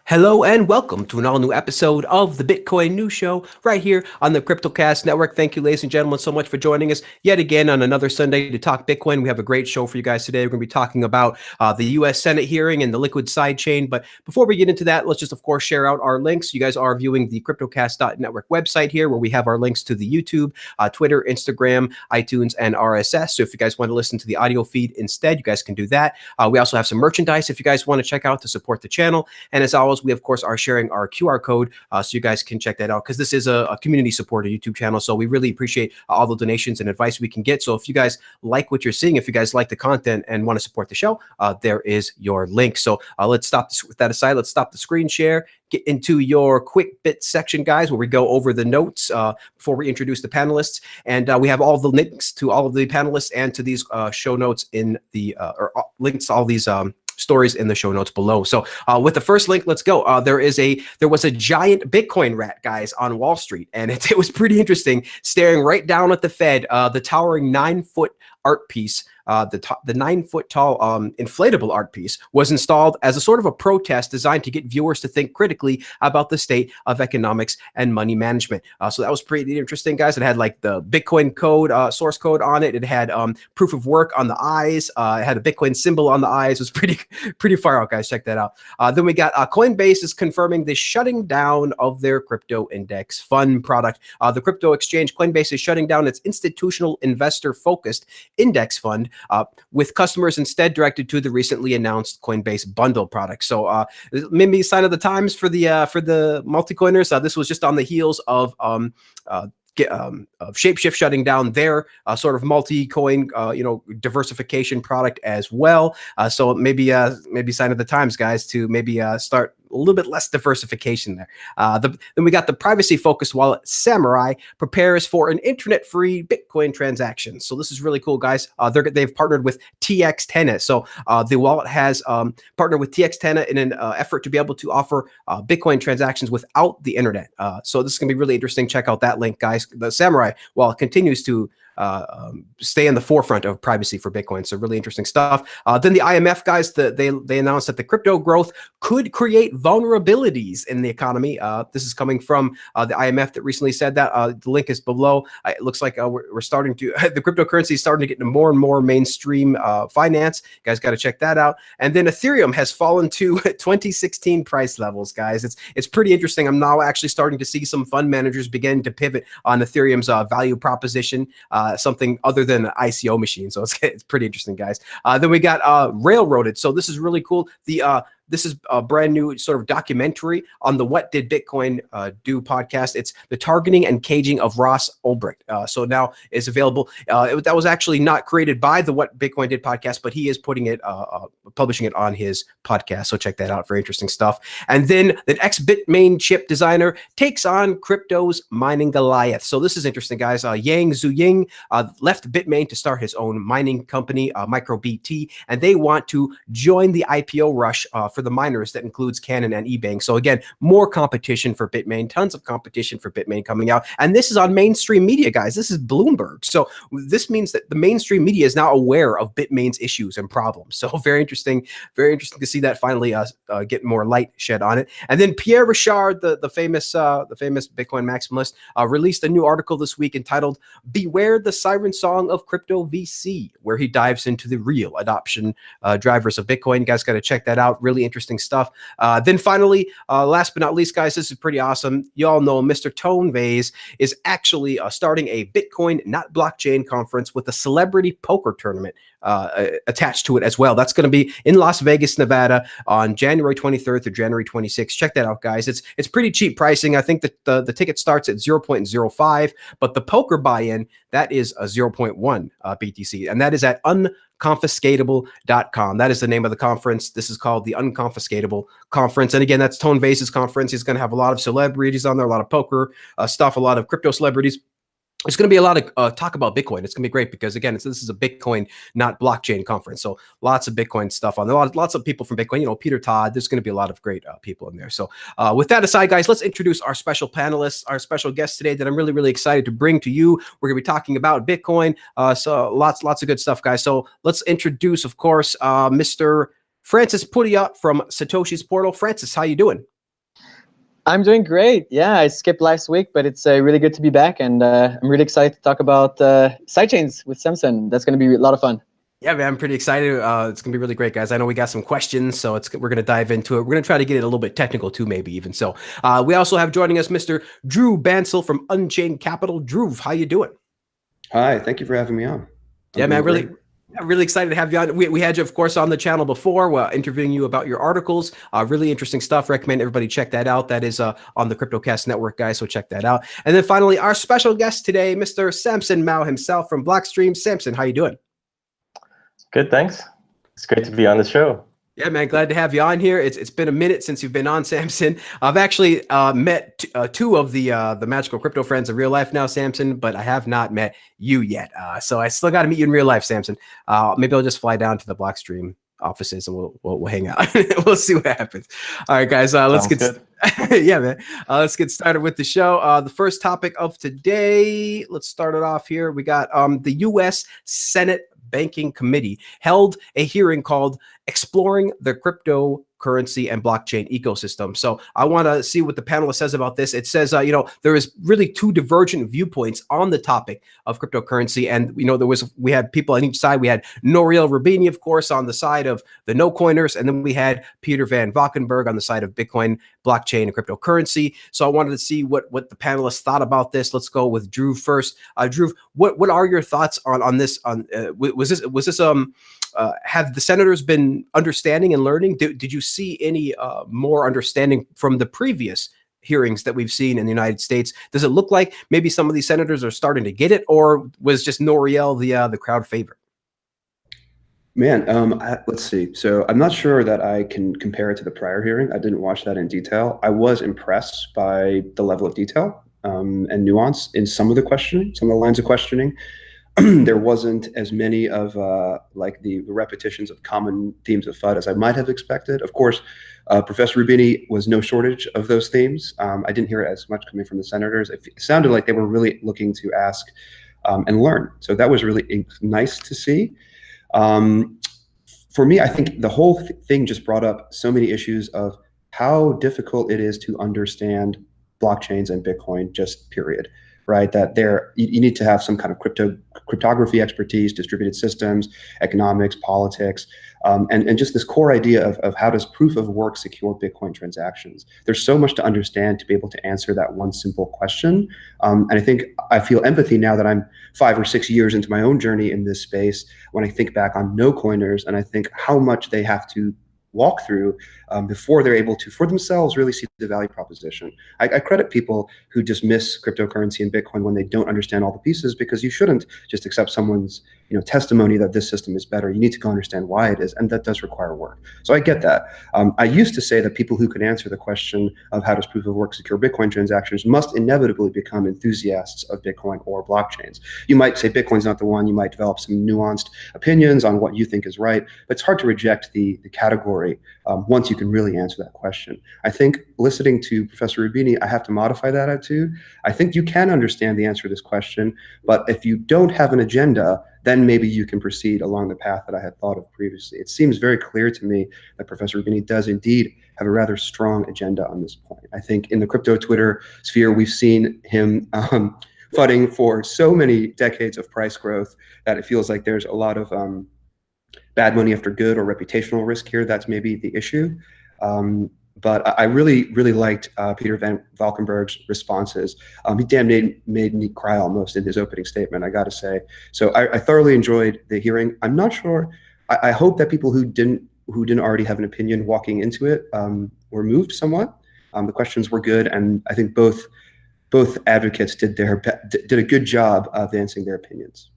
Hello and welcome to an all-new episode of the Bitcoin News Show right here on the CryptoCast Network. Thank you, ladies and gentlemen, so much for joining us yet again on another Sunday to talk Bitcoin. We have a great show for you guys today. We're going to be talking about the U.S. Senate hearing and the liquid sidechain. But before we get into that, let's just, of course, share out our links. You guys are viewing the CryptoCast.network website here, where we have our links to the YouTube, Twitter, Instagram, iTunes, and RSS. So if you guys want to listen to the audio feed instead, you guys can do that. We also have some merchandise if you guys want to check out to support the channel. And as always, we, of course, are sharing our QR code so you guys can check that out because this is a community-supported YouTube channel. So we really appreciate all the donations and advice we can get. So if you guys like what you're seeing, if you guys like the content and want to support the show, there is your link. So let's stop this, with that aside. Let's stop the screen share. Get into your quick bit section, guys, where we go over the notes before we introduce the panelists. And we have all the links to all of the panelists and to these show notes in the or links to all these stories in the show notes below. So with the first link, let's go. There was a giant Bitcoin rat, guys, on Wall Street, and it was pretty interesting, staring right down at the Fed, the towering 9-foot art piece. The 9-foot tall inflatable art piece was installed as a sort of a protest designed to get viewers to think critically about the state of economics and money management. So that was pretty interesting, guys. It had like the Bitcoin code, source code on it. It had proof of work on the eyes. It had a Bitcoin symbol on the eyes. It was pretty far out, guys. Check that out. Then we got Coinbase is confirming the shutting down of their crypto index fund product. The crypto exchange Coinbase is shutting down its institutional investor-focused index fund, with customers instead directed to the recently announced Coinbase bundle product. So maybe a sign of the times for the multi-coiners. This was just on the heels of Shapeshift shutting down their sort of multi-coin, diversification product as well. So maybe sign of the times, guys, to maybe start a little bit less diversification there. Then we got the privacy-focused wallet Samourai Prepares for an internet-free Bitcoin transaction. So this is really cool, guys. They've partnered with TxTenna. So the wallet has partnered with TxTenna in an effort to be able to offer Bitcoin transactions without the internet. So this is going to be really interesting. Check out that link, guys. The Samourai wallet continues to stay in the forefront of privacy for Bitcoin. So really interesting stuff. Then the IMF, guys, they announced that the crypto growth could create vulnerabilities in the economy. This is coming from the IMF that recently said that. The link is below. It looks like we're starting to, the cryptocurrency is starting to get into more and more mainstream finance. You guys got to check that out. And then Ethereum has fallen to 2016 price levels, guys. It's pretty interesting. I'm now actually starting to see some fund managers begin to pivot on Ethereum's value proposition, something other than an ICO machine. So it's pretty interesting, guys. Then we got Railroaded. So this is really cool. This is a brand new sort of documentary on the What Did Bitcoin Do podcast. It's the targeting and caging of Ross Ulbricht. So now is available. That was actually not created by the What Bitcoin Did podcast, but he is putting it, publishing it on his podcast. So check that out. Very interesting stuff. And then the Ex-Bitmain chip designer takes on crypto's mining Goliath. So this is interesting, guys. Yang Zuying left Bitmain to start his own mining company, MicroBT, and they want to join the IPO rush for the miners that includes Canon and eBank. So again, more competition for Bitmain, tons of competition for Bitmain coming out. And this is on mainstream media, guys. This is Bloomberg. So this means that the mainstream media is now aware of Bitmain's issues and problems. So very interesting to see that finally get more light shed on it. And then Pierre Rochard, the famous Bitcoin maximalist, released a new article this week entitled "Beware the Siren Song of Crypto VC," where he dives into the real adoption drivers of Bitcoin. You guys got to check that out. Really interesting stuff. Then finally, last but not least, guys, this is pretty awesome. You all know Mr. Tone Vays is actually starting a Bitcoin, not blockchain conference with a celebrity poker tournament attached to it as well. That's going to be in Las Vegas, Nevada on January 23rd through January 26th. Check that out, guys. It's pretty cheap pricing. I think that the ticket starts at 0.05, but the poker buy-in, that is a 0.1 BTC, and that is at unconfiscatable.com. That is the name of the conference. This is called the Unconfiscatable Conference. And again, that's Tone Vays' conference. He's going to have a lot of celebrities on there, a lot of poker stuff, a lot of crypto celebrities. It's going to be a lot of talk about Bitcoin. It's going to be great because, again, this is a Bitcoin, not blockchain conference. So lots of Bitcoin stuff on there. Lots of people from Bitcoin, Peter Todd. There's going to be a lot of great people in there. So with that aside, guys, let's introduce our special panelists, our special guests today that I'm really, really excited to bring to you. We're going to be talking about Bitcoin. So lots of good stuff, guys. So let's introduce, of course, Mr. Francis Pouliot from Satoshi's Portal. Francis, how you doing? I'm doing great. Yeah, I skipped last week, but it's really good to be back, and I'm really excited to talk about sidechains with Samson. That's going to be a lot of fun. Yeah, man, I'm pretty excited. It's gonna be really great, guys. I know we got some questions, so we're gonna dive into it. We're gonna try to get it a little bit technical too, maybe even. So, we also have joining us Mr. Dhruv Bansal from Unchained Capital. Dhruv, how you doing? Hi, thank you for having me on. Yeah, man, really excited to have you on. We had you, of course, on the channel before, interviewing you about your articles. Really interesting stuff. Recommend everybody check that out. That is on the CryptoCast Network, guys. So check that out. And then finally, our special guest today, Mr. Samson Mow himself from Blockstream. Samson, how you doing? Good, thanks. It's great to be on the show. Yeah, man, glad to have you on here. It's been a minute since you've been on, Samson. I've actually met two of the magical crypto friends in real life now, Samson, but I have not met you yet. So I still got to meet you in real life, Samson. Maybe I'll just fly down to the Blockstream offices and we'll hang out. We'll see what happens. All right, guys, let's get yeah, man. Let's get started with the show. The first topic of today. Let's start it off here. We got the U.S. Senate Banking Committee held a hearing called Exploring the Cryptocurrency and Blockchain Ecosystem. So I want to see what the panelist says about this. It says, there is really two divergent viewpoints on the topic of cryptocurrency. And, we had people on each side. We had Nouriel Roubini, of course, on the side of the no coiners. And then we had Peter Van Valkenburg on the side of Bitcoin, blockchain, and cryptocurrency. So I wanted to see what the panelists thought about this. Let's go with Dhruv first. Dhruv, what are your thoughts on this? Was this have the senators been understanding and learning? Did you see any more understanding from the previous hearings that we've seen in the United States? Does it look like maybe some of these senators are starting to get it, or was just Nouriel the crowd favorite? Man, let's see. So I'm not sure that I can compare it to the prior hearing. I didn't watch that in detail. I was impressed by the level of detail and nuance in some of the questioning, some of the lines of questioning. There wasn't as many of like the repetitions of common themes of FUD as I might have expected. Of course, Professor Roubini was no shortage of those themes. I didn't hear as much coming from the senators. It sounded like they were really looking to ask and learn. So that was really nice to see. For me, I think the whole thing just brought up so many issues of how difficult it is to understand blockchains and Bitcoin, just period. Right, that you need to have some kind of cryptography expertise, distributed systems, economics, politics, and just this core idea of how does proof of work secure Bitcoin transactions. There's so much to understand to be able to answer that one simple question. And I think I feel empathy now that I'm 5 or 6 years into my own journey in this space when I think back on no coiners and I think how much they have to walk through before they're able to, for themselves, really see the value proposition. I credit people who dismiss cryptocurrency and Bitcoin when they don't understand all the pieces, because you shouldn't just accept someone's testimony that this system is better. You need to go understand why it is, and that does require work. So I get that. I used to say that people who could answer the question of how does proof of work secure Bitcoin transactions must inevitably become enthusiasts of Bitcoin or blockchains. You might say Bitcoin's not the one. You might develop some nuanced opinions on what you think is right, but it's hard to reject the category once you can really answer that question. I think listening to Professor Roubini, I have to modify that attitude. I think you can understand the answer to this question, but if you don't have an agenda, then maybe you can proceed along the path that I had thought of previously. It seems very clear to me that Professor Roubini does indeed have a rather strong agenda on this point. I think in the crypto Twitter sphere, we've seen him fighting for so many decades of price growth that it feels like there's a lot of bad money after good or reputational risk here. That's maybe the issue. But I really, really liked Peter Van Valkenburg's responses. He damn made me cry almost in his opening statement, I got to say. So I thoroughly enjoyed the hearing. I'm not sure. I hope that people who didn't already have an opinion walking into it were moved somewhat. The questions were good, and I think both advocates did a good job of answering their opinions.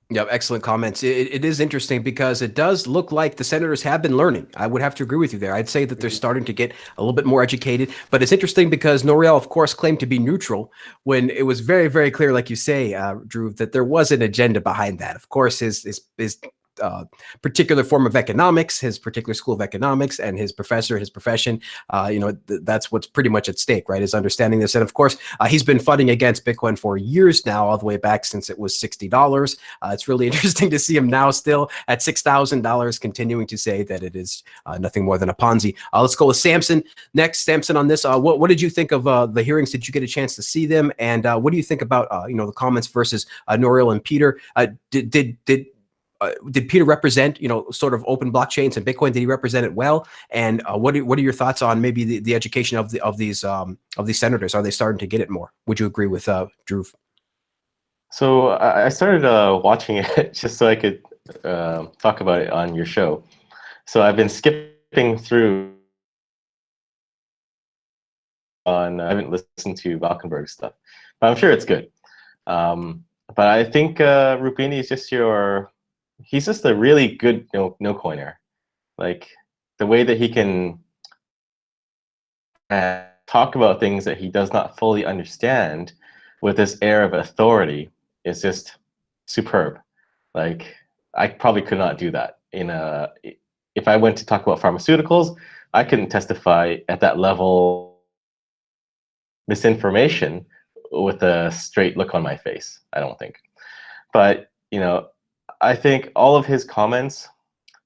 Yep, excellent comments. It is interesting because it does look like the senators have been learning. I would have to agree with you there. I'd say that they're starting to get a little bit more educated, but it's interesting because Nouriel, of course, claimed to be neutral when it was very, very clear, like you say, Dhruv, that there was an agenda behind that. Of course, his particular form of economics, his particular school of economics, and his professor, his profession. That's what's pretty much at stake, right? Is understanding this. And of course, he's been fighting against Bitcoin for years now, all the way back since it was $60. It's really interesting to see him now still at $6,000, continuing to say that it is nothing more than a Ponzi. Let's go with Samson next. Samson, on this, what did you think of the hearings? Did you get a chance to see them? And what do you think about the comments versus Nouriel and Peter? Did Peter represent, sort of open blockchains and Bitcoin? Did he represent it well? And what are your thoughts on maybe the education of these senators? Are they starting to get it more? Would you agree with Dhruv? So I started watching it just so I could talk about it on your show. So I've been skipping through I haven't listened to Valkenberg's stuff, but I'm sure it's good. But I think Rupini is just he's just a really good no coiner. Like the way that he can talk about things that he does not fully understand with this air of authority is just superb. Like I probably could not do that if I went to talk about pharmaceuticals. I couldn't testify at that level misinformation with a straight look on my face, I don't think. But I think all of his comments,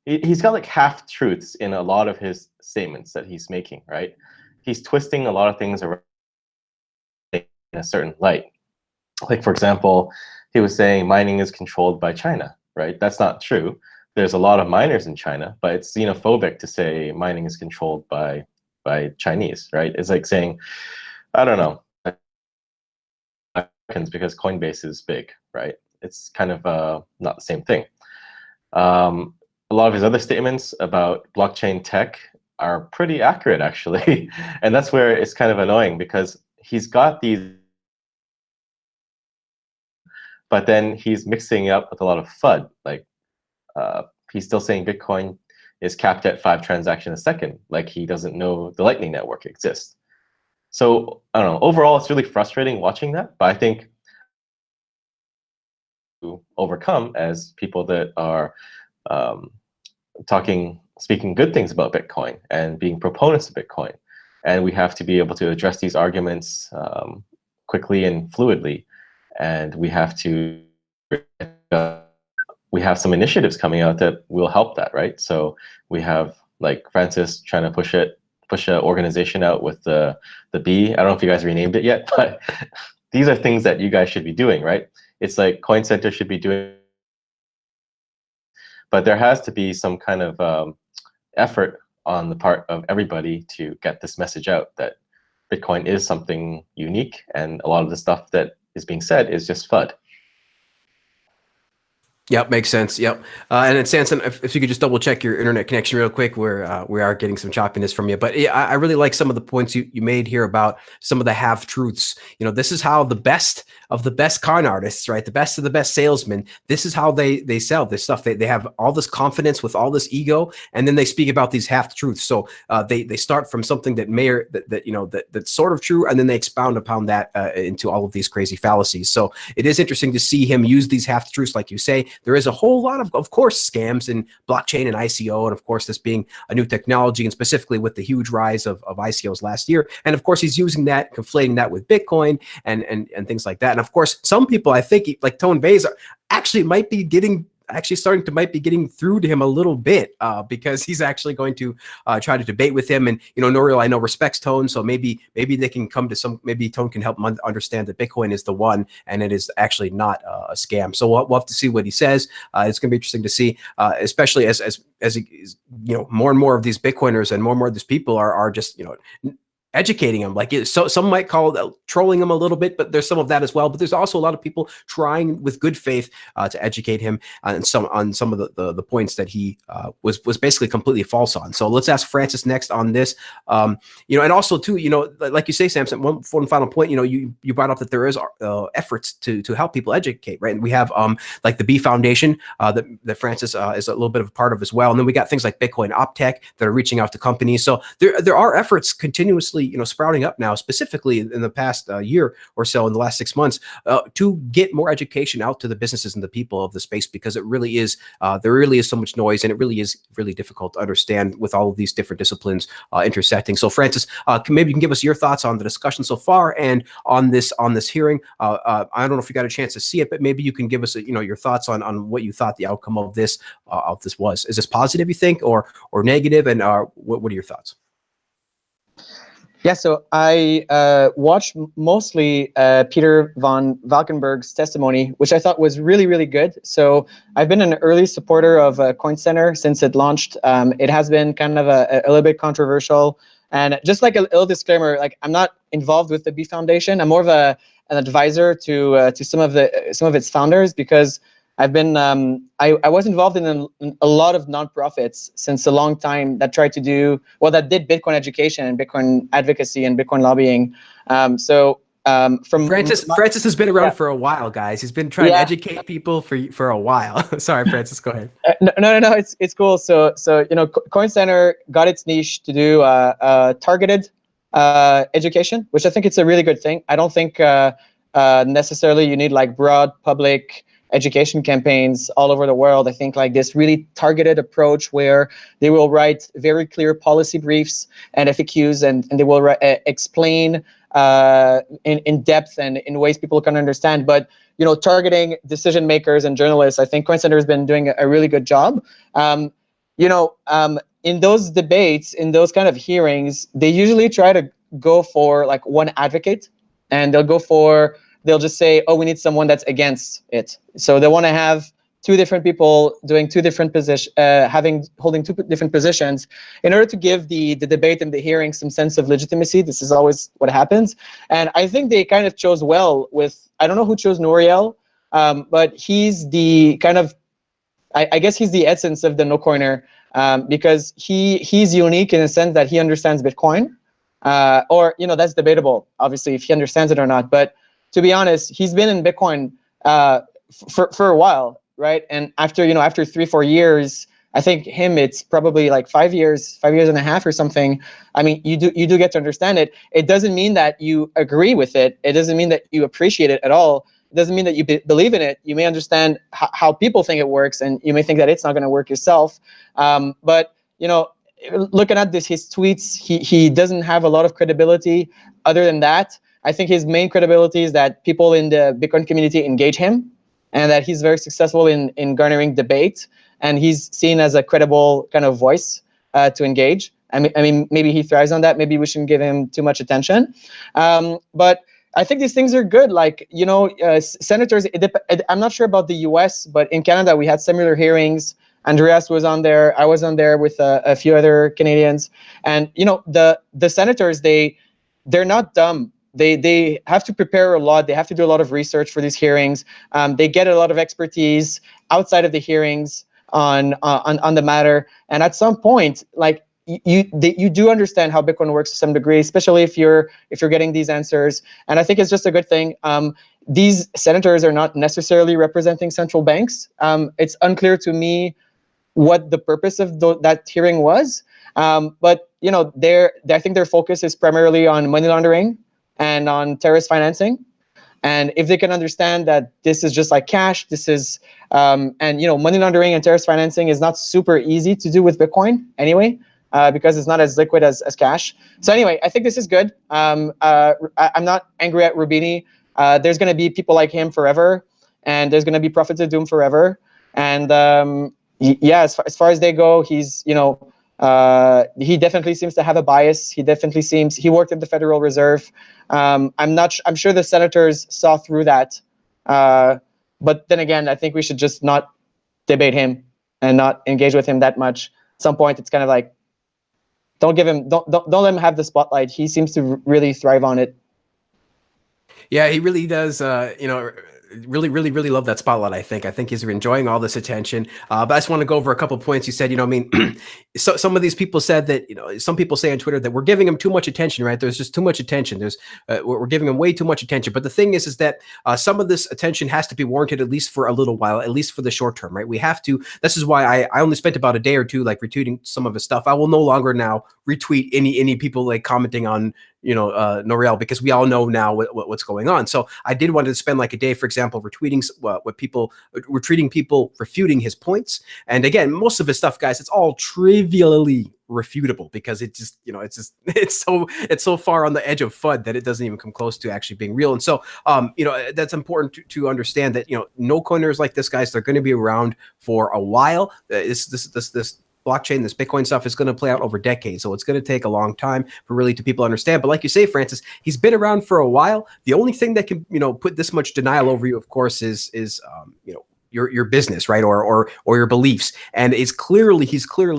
he's got like half truths in a lot of his statements that he's making, right? He's twisting a lot of things around in a certain light. Like, for example, he was saying mining is controlled by China, right? That's not true. There's a lot of miners in China, but it's xenophobic to say mining is controlled by Chinese, right? It's like saying, I don't know, because Coinbase is big, right? It's kind of not the same thing. A lot of his other statements about blockchain tech are pretty accurate, actually. And that's where it's kind of annoying, because he's got these, but then he's mixing it up with a lot of FUD. Like he's still saying Bitcoin is capped at 5 transactions a second, like he doesn't know the Lightning Network exists. So I don't know, overall it's really frustrating watching that, but I think to overcome as people that are speaking good things about Bitcoin and being proponents of Bitcoin. And we have to be able to address these arguments quickly and fluidly. And we have to, we have some initiatives coming out that will help that, right? So we have like Francis trying to push an organization out with the B. I don't know if you guys renamed it yet, but these are things that you guys should be doing, right? It's like Coin Center should be doing, but there has to be some kind of effort on the part of everybody to get this message out that Bitcoin is something unique, and a lot of the stuff that is being said is just FUD. Yep, makes sense. Yep. And then Samson, if you could just double check your internet connection real quick, we are getting some choppiness from you. But yeah, I really like some of the points you made here about some of the half truths. This is how the best of the best con artists, right? The best of the best salesmen, this is how they sell this stuff. They have all this confidence with all this ego, and then they speak about these half truths. So they start from something that that's sort of true, and then they expound upon that into all of these crazy fallacies. So it is interesting to see him use these half truths, like you say. There is a whole lot of course, scams in blockchain and ICO, and of course, this being a new technology, and specifically with the huge rise of ICOs last year. And of course, he's using that, conflating that with Bitcoin and things like that. And of course, some people, I think, like Tone Vays, actually might be getting through to him a little bit because he's actually going to try to debate with him. And Nouriel, I know, respects Tone, so maybe they can come to maybe Tone can help him understand that Bitcoin is the one and it is actually not a scam. So we'll have to see what he says. It's going to be interesting to see, especially as more and more of these Bitcoiners and more of these people are just educating him. Like, so some might call it trolling him a little bit, but there's some of that as well. But there's also a lot of people trying with good faith to educate him on some of the points that he was basically completely false on. So let's ask Francis next on this. And also too, like you say, Samson, one final point. You brought up that there is efforts to help people educate, right? And we have like the B Foundation that Francis is a little bit of a part of as well. And then we got things like Bitcoin OpTech that are reaching out to companies. So there are efforts continuously actually sprouting up now, specifically in the past year or so, in the last 6 months, to get more education out to the businesses and the people of the space, because it really is there really is so much noise, and it really is really difficult to understand with all of these different disciplines intersecting. So Francis, maybe you can give us your thoughts on the discussion so far and on this hearing. I don't know if you got a chance to see it, but maybe you can give us your thoughts on what you thought the outcome of this was. Is this positive, you think, or negative, and what are your thoughts? Yeah, so I watched mostly Peter von Valkenburg's testimony, which I thought was really, really good. So I've been an early supporter of TxTenna since it launched. It has been kind of a little bit controversial. And just like a little disclaimer, like, I'm not involved with the B Foundation. I'm more of an advisor to some of its founders, because I've been I was involved in a lot of nonprofits since a long time that tried to do, well, that did Bitcoin education and Bitcoin advocacy and Bitcoin lobbying. From Francis has been around for a while, guys. He's been trying to educate people for a while. Sorry, Francis, go ahead. No, it's cool. So TxTenna got its niche to do targeted education, which I think it's a really good thing. I don't think necessarily you need like broad public education campaigns all over the world. I think like this really targeted approach where they will write very clear policy briefs and FAQs, and they will explain in depth and in ways people can understand. But targeting decision makers and journalists, I think TxTenna has been doing a really good job. In those debates, in those kind of hearings, they usually try to go for like one advocate, and they'll just say, oh, we need someone that's against it. So they want to have two different people doing two different positions, holding two different positions, in order to give the debate and the hearing some sense of legitimacy. This is always what happens. And I think they kind of chose well with, I don't know who chose Nouriel, but he's the kind of, I guess he's the essence of the no coiner, because he's unique in the sense that he understands Bitcoin, or that's debatable, obviously, if he understands it or not. But to be honest, he's been in Bitcoin for a while, right? And after 3-4 years, I think it's probably like 5 years and a half or something. I mean, you do get to understand it. It doesn't mean that you agree with it. It doesn't mean that you appreciate it at all. It doesn't mean that you believe in it. You may understand how people think it works, and you may think that it's not going to work yourself. But looking at his tweets, he doesn't have a lot of credibility. Other than that, I think his main credibility is that people in the Bitcoin community engage him, and that he's very successful in garnering debate, and he's seen as a credible kind of voice to engage. I mean, maybe he thrives on that. Maybe we shouldn't give him too much attention. But I think these things are good. Like, senators, I'm not sure about the US, but in Canada, we had similar hearings. Andreas was on there. I was on there with a few other Canadians. And, the senators, they're not dumb. They have to prepare a lot. They have to do a lot of research for these hearings. They get a lot of expertise outside of the hearings on the matter. And at some point, like, you do understand how Bitcoin works to some degree, especially if you're getting these answers. And I think it's just a good thing. These senators are not necessarily representing central banks. It's unclear to me what the purpose of that hearing was. But I think their focus is primarily on money laundering and on terrorist financing. And if they can understand that this is just like cash, this is, money laundering and terrorist financing is not super easy to do with Bitcoin anyway, because it's not as liquid as cash. So anyway, I think this is good. I'm not angry at Rubini. There's going to be people like him forever, and there's going to be prophets of doom forever. And as far as they go, he's, he definitely seems to have a bias. He worked at the Federal Reserve. I'm sure the senators saw through that. But then again, I think we should just not debate him and not engage with him that much. At some point, it's kind of like, don't let him have the spotlight. He seems to really thrive on it. Yeah, he really does. Really love that spotlight. I think he's enjoying all this attention. But I just want to go over a couple of points. You said, so some of these people said that, some people say on Twitter that we're giving him too much attention, right? There's just too much attention. We're giving him way too much attention. But the thing is that some of this attention has to be warranted, at least for a little while, at least for the short term, right? We have to. This is why I only spent about a day or two like retweeting some of his stuff. I will no longer now retweet any people like commenting on Noreal, because we all know now what's going on. So I did want to spend like a day, for example, retweeting people refuting his points. And again, most of his stuff, guys, it's all trivially refutable, because it's so far on the edge of FUD that it doesn't even come close to actually being real. And so that's important to understand that no coiners like this, guys, they're going to be around for a while. This blockchain, this Bitcoin stuff is going to play out over decades. So it's going to take a long time for really to people understand. But like you say, Francis, he's been around for a while. The only thing that can, put this much denial over you, of course, is your business, right? Or your beliefs. And he's clearly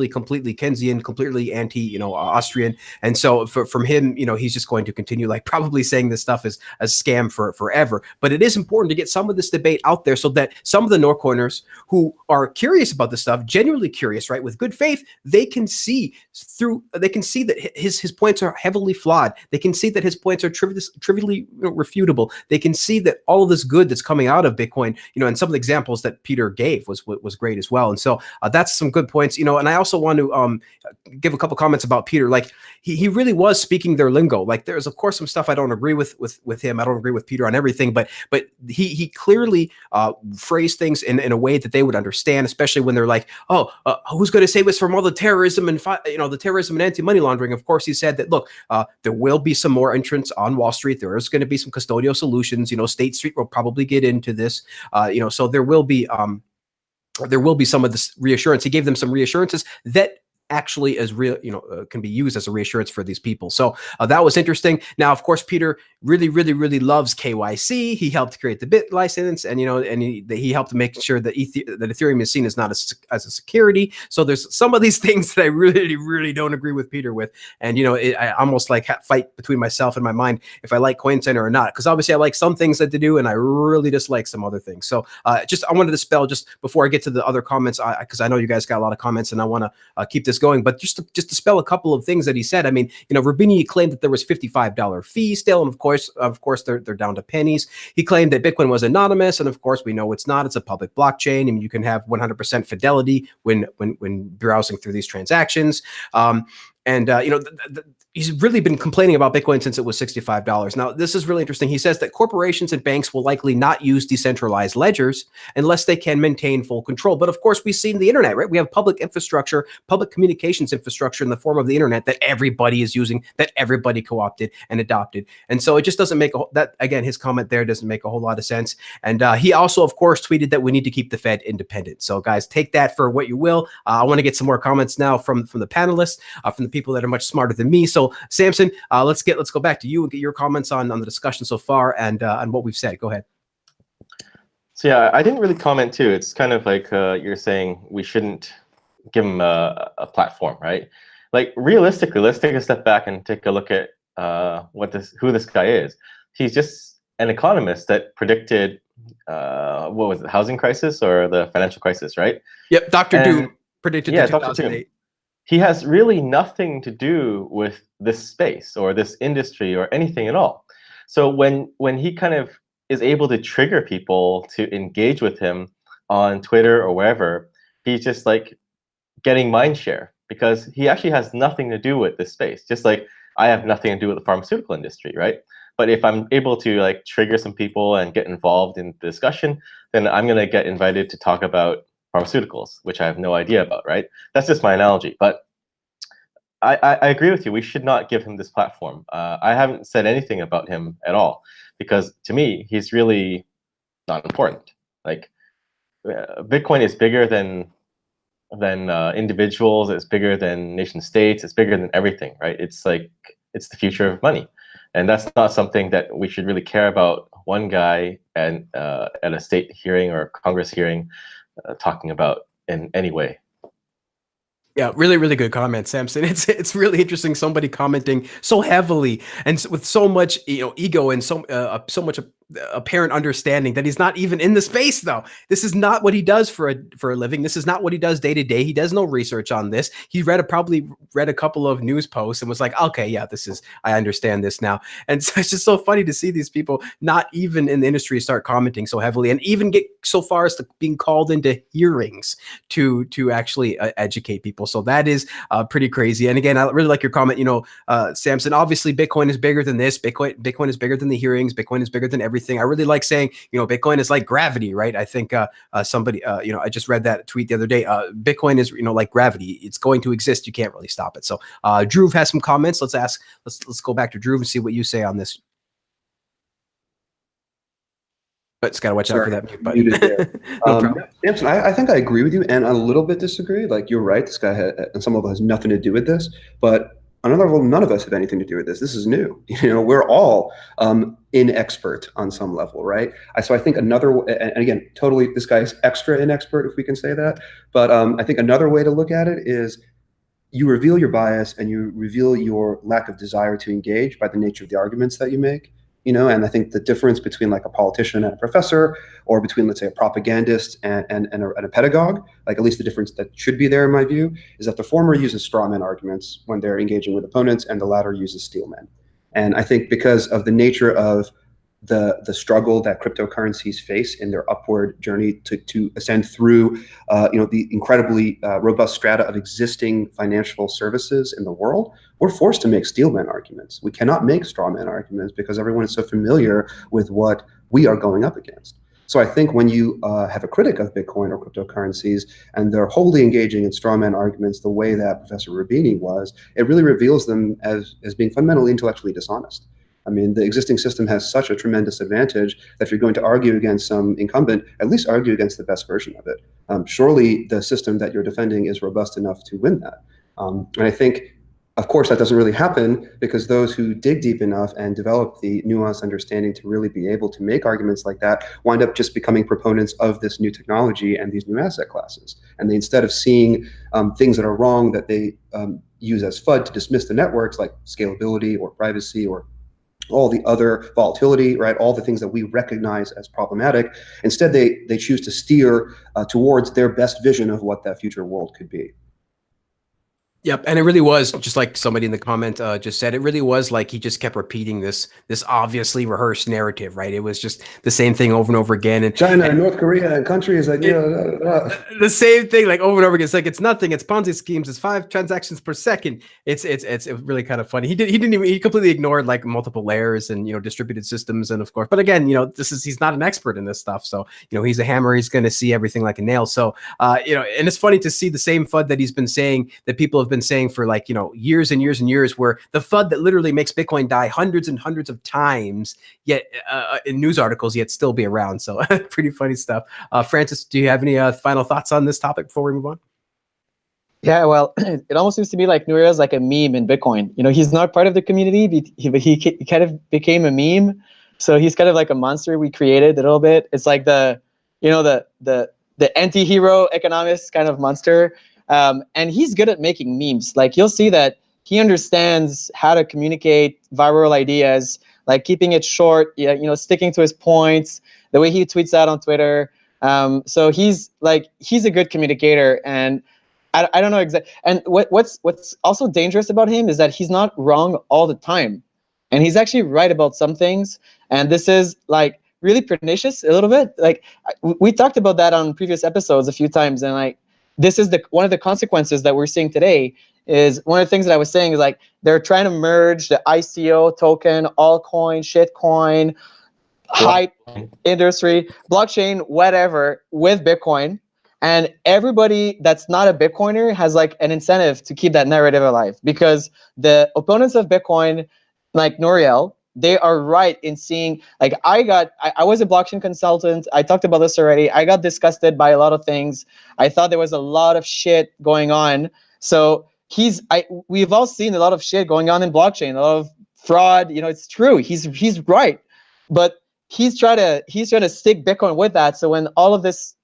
completely Keynesian, completely anti, Austrian. And so from him, he's just going to continue like probably saying this stuff is a scam for forever. But it is important to get some of this debate out there so that some of the Norcoiners who are curious about this stuff, genuinely curious, right, with good faith, they can see that his points are heavily flawed. They can see that his points are trivially refutable. They can see that all of this good that's coming out of Bitcoin, and some of the examples that Peter gave was great as well. And so that's some good points, and I also want to give a couple comments about Peter. Like he really was speaking their lingo. Like there's of course some stuff I don't agree with him. I don't agree with Peter on everything, but he clearly phrased things in a way that they would understand, especially when they're like, who's going to save us from all the terrorism and the terrorism and anti-money laundering. Of course, he said that, look, there will be some more entrants on Wall Street. There is going to be some custodial solutions. State Street will probably get into this. So there will be some of this reassurance. He gave them some reassurances that actually is real, can be used as a reassurance for these people. So that was interesting. Now, of course, Peter really loves KYC. He helped create the Bit license, and he helped to make sure that Ethereum is seen as not as a security. So there's some of these things that I really don't agree with Peter with, and I almost like fight between myself and my mind if I like CoinCenter or not, because obviously I like some things that they do, and I really dislike some other things. So I wanted to dispel, just before I get to the other comments, because I know you guys got a lot of comments, and I want to keep this going, but just to spell a couple of things that he said. I mean, Rubini claimed that there was $55 fee still, and of course they're down to pennies. He claimed that Bitcoin was anonymous, and of course we know it's not. It's a public blockchain. I mean, you can have 100% fidelity when browsing through these transactions. He's really been complaining about Bitcoin since it was $65. Now, this is really interesting. He says that corporations and banks will likely not use decentralized ledgers unless they can maintain full control. But of course, we've seen the internet, right? We have public infrastructure, public communications infrastructure in the form of the internet that everybody is using, that everybody co-opted and adopted. And so it just doesn't make his comment there doesn't make a whole lot of sense. And he also, of course, tweeted that we need to keep the Fed independent. So guys, take that for what you will. I want to get some more comments now from the panelists, from the people that are much smarter than me. So Samson, let's go back to you and get your comments on the discussion so far and on what we've said. Go ahead. So yeah, I didn't really comment too. It's kind of like you're saying we shouldn't give him a platform, right? Like realistically, let's take a step back and take a look at who this guy is. He's just an economist that predicted what was it, housing crisis or the financial crisis, right? Yep, Dr. Doom predicted the 2008. He has really nothing to do with this space or this industry or anything at all. So when he kind of is able to trigger people to engage with him on Twitter or wherever, he's just like getting mind share because he actually has nothing to do with this space. Just like I have nothing to do with the pharmaceutical industry, right? But if I'm able to like trigger some people and get involved in the discussion, then I'm going to get invited to talk about pharmaceuticals, which I have no idea about, right? That's just my analogy. But I agree with you. We should not give him this platform. I haven't said anything about him at all because to me, he's really not important. Like Bitcoin is bigger than individuals. It's bigger than nation states. It's bigger than everything, right? It's like it's the future of money, and that's not something that we should really care about. One guy and at a state hearing or Congress hearing talking about in any way. Yeah, really good comment, Samson. It's really interesting. Somebody commenting so heavily and with so much ego and so much apparent understanding that he's not even in the space, though. This is not what he does for a living. This is not what he does day to day. He does no research on this. He probably read a couple of news posts and was like, okay, yeah, I understand this now. And so it's just so funny to see these people not even in the industry start commenting so heavily and even get so far as to being called into hearings to actually educate people. So that is pretty crazy. And again, I really like your comment, Samson, obviously Bitcoin is bigger than this. Bitcoin is bigger than the hearings. Bitcoin is bigger than everything. I really like saying, Bitcoin is like gravity, right? I think somebody, I just read that tweet the other day. Bitcoin is, like gravity. It's going to exist. You can't really stop it. So Dhruv has some comments. Let's go back to Dhruv and see what you say on this. But it's got to watch out for that mute button. No problem. Samson, I think I agree with you and a little bit disagree. Like, you're right. This guy and some of it has nothing to do with this, but on another level, none of us have anything to do with this. This is new. We're all inexpert on some level, right? So I think another, and again, totally, this guy's extra inexpert, if we can say that. But I think another way to look at it is you reveal your bias and you reveal your lack of desire to engage by the nature of the arguments that you make. And I think the difference between like a politician and a professor, or between, let's say, a propagandist and a pedagogue, like at least the difference that should be there in my view, is that the former uses straw man arguments when they're engaging with opponents, and the latter uses steel men. And I think because of the nature of the struggle that cryptocurrencies face in their upward journey to ascend through, the incredibly robust strata of existing financial services in the world, we're forced to make steelman arguments. We cannot make strawman arguments because everyone is so familiar with what we are going up against. So I think when you have a critic of Bitcoin or cryptocurrencies and they're wholly engaging in strawman arguments the way that Professor Rubini was, it really reveals them as being fundamentally intellectually dishonest. I mean, the existing system has such a tremendous advantage that if you're going to argue against some incumbent, at least argue against the best version of it. Surely the system that you're defending is robust enough to win that. And I think, of course, that doesn't really happen because those who dig deep enough and develop the nuanced understanding to really be able to make arguments like that wind up just becoming proponents of this new technology and these new asset classes. And they, instead of seeing things that are wrong that they use as FUD to dismiss the networks, like scalability or privacy or all the other volatility, right? All the things that we recognize as problematic. Instead, they choose to steer towards their best vision of what that future world could be. Yep, and it really was, just like somebody in the comment just said, it really was like he just kept repeating this obviously rehearsed narrative, right? It was just the same thing over and over again. And China and North Korea and countries like, the same thing, like over and over again. It's like, it's nothing. It's Ponzi schemes. It's 5 transactions per second. It's really kind of funny. He completely ignored like multiple layers and distributed systems, and of course, but again, he's not an expert in this stuff. So he's a hammer. He's going to see everything like a nail. So and it's funny to see the same FUD that he's been saying, that people have been saying for like years and years and years, where the FUD that literally makes Bitcoin die hundreds and hundreds of times, yet in news articles, yet still be around. So pretty funny stuff. Francis, do you have any final thoughts on this topic before we move on? Yeah, well, it almost seems to me like Nouriel's like a meme in Bitcoin. He's not part of the community, but he kind of became a meme. So he's kind of like a monster we created a little bit. It's like the anti-hero economist kind of monster. And he's good at making memes. Like, you'll see that he understands how to communicate viral ideas, like keeping it short, sticking to his points, the way he tweets out on Twitter. So he's a good communicator, and I don't know exactly. And what's also dangerous about him is that he's not wrong all the time, and he's actually right about some things. And this is like really pernicious a little bit. Like, we talked about that on previous episodes a few times, and like, this is one of the consequences that we're seeing today. Is one of the things that I was saying is like, they're trying to merge the ICO token, altcoin, shitcoin, hype industry, blockchain, whatever, with Bitcoin. And everybody that's not a Bitcoiner has like an incentive to keep that narrative alive, because the opponents of Bitcoin, like Nouriel, they are right in seeing, like, I was a blockchain consultant. I talked about this already. I got disgusted by a lot of things. I thought there was a lot of shit going on. So we've all seen a lot of shit going on in blockchain, a lot of fraud. It's true. He's right, but he's trying to stick Bitcoin with that. So when all of this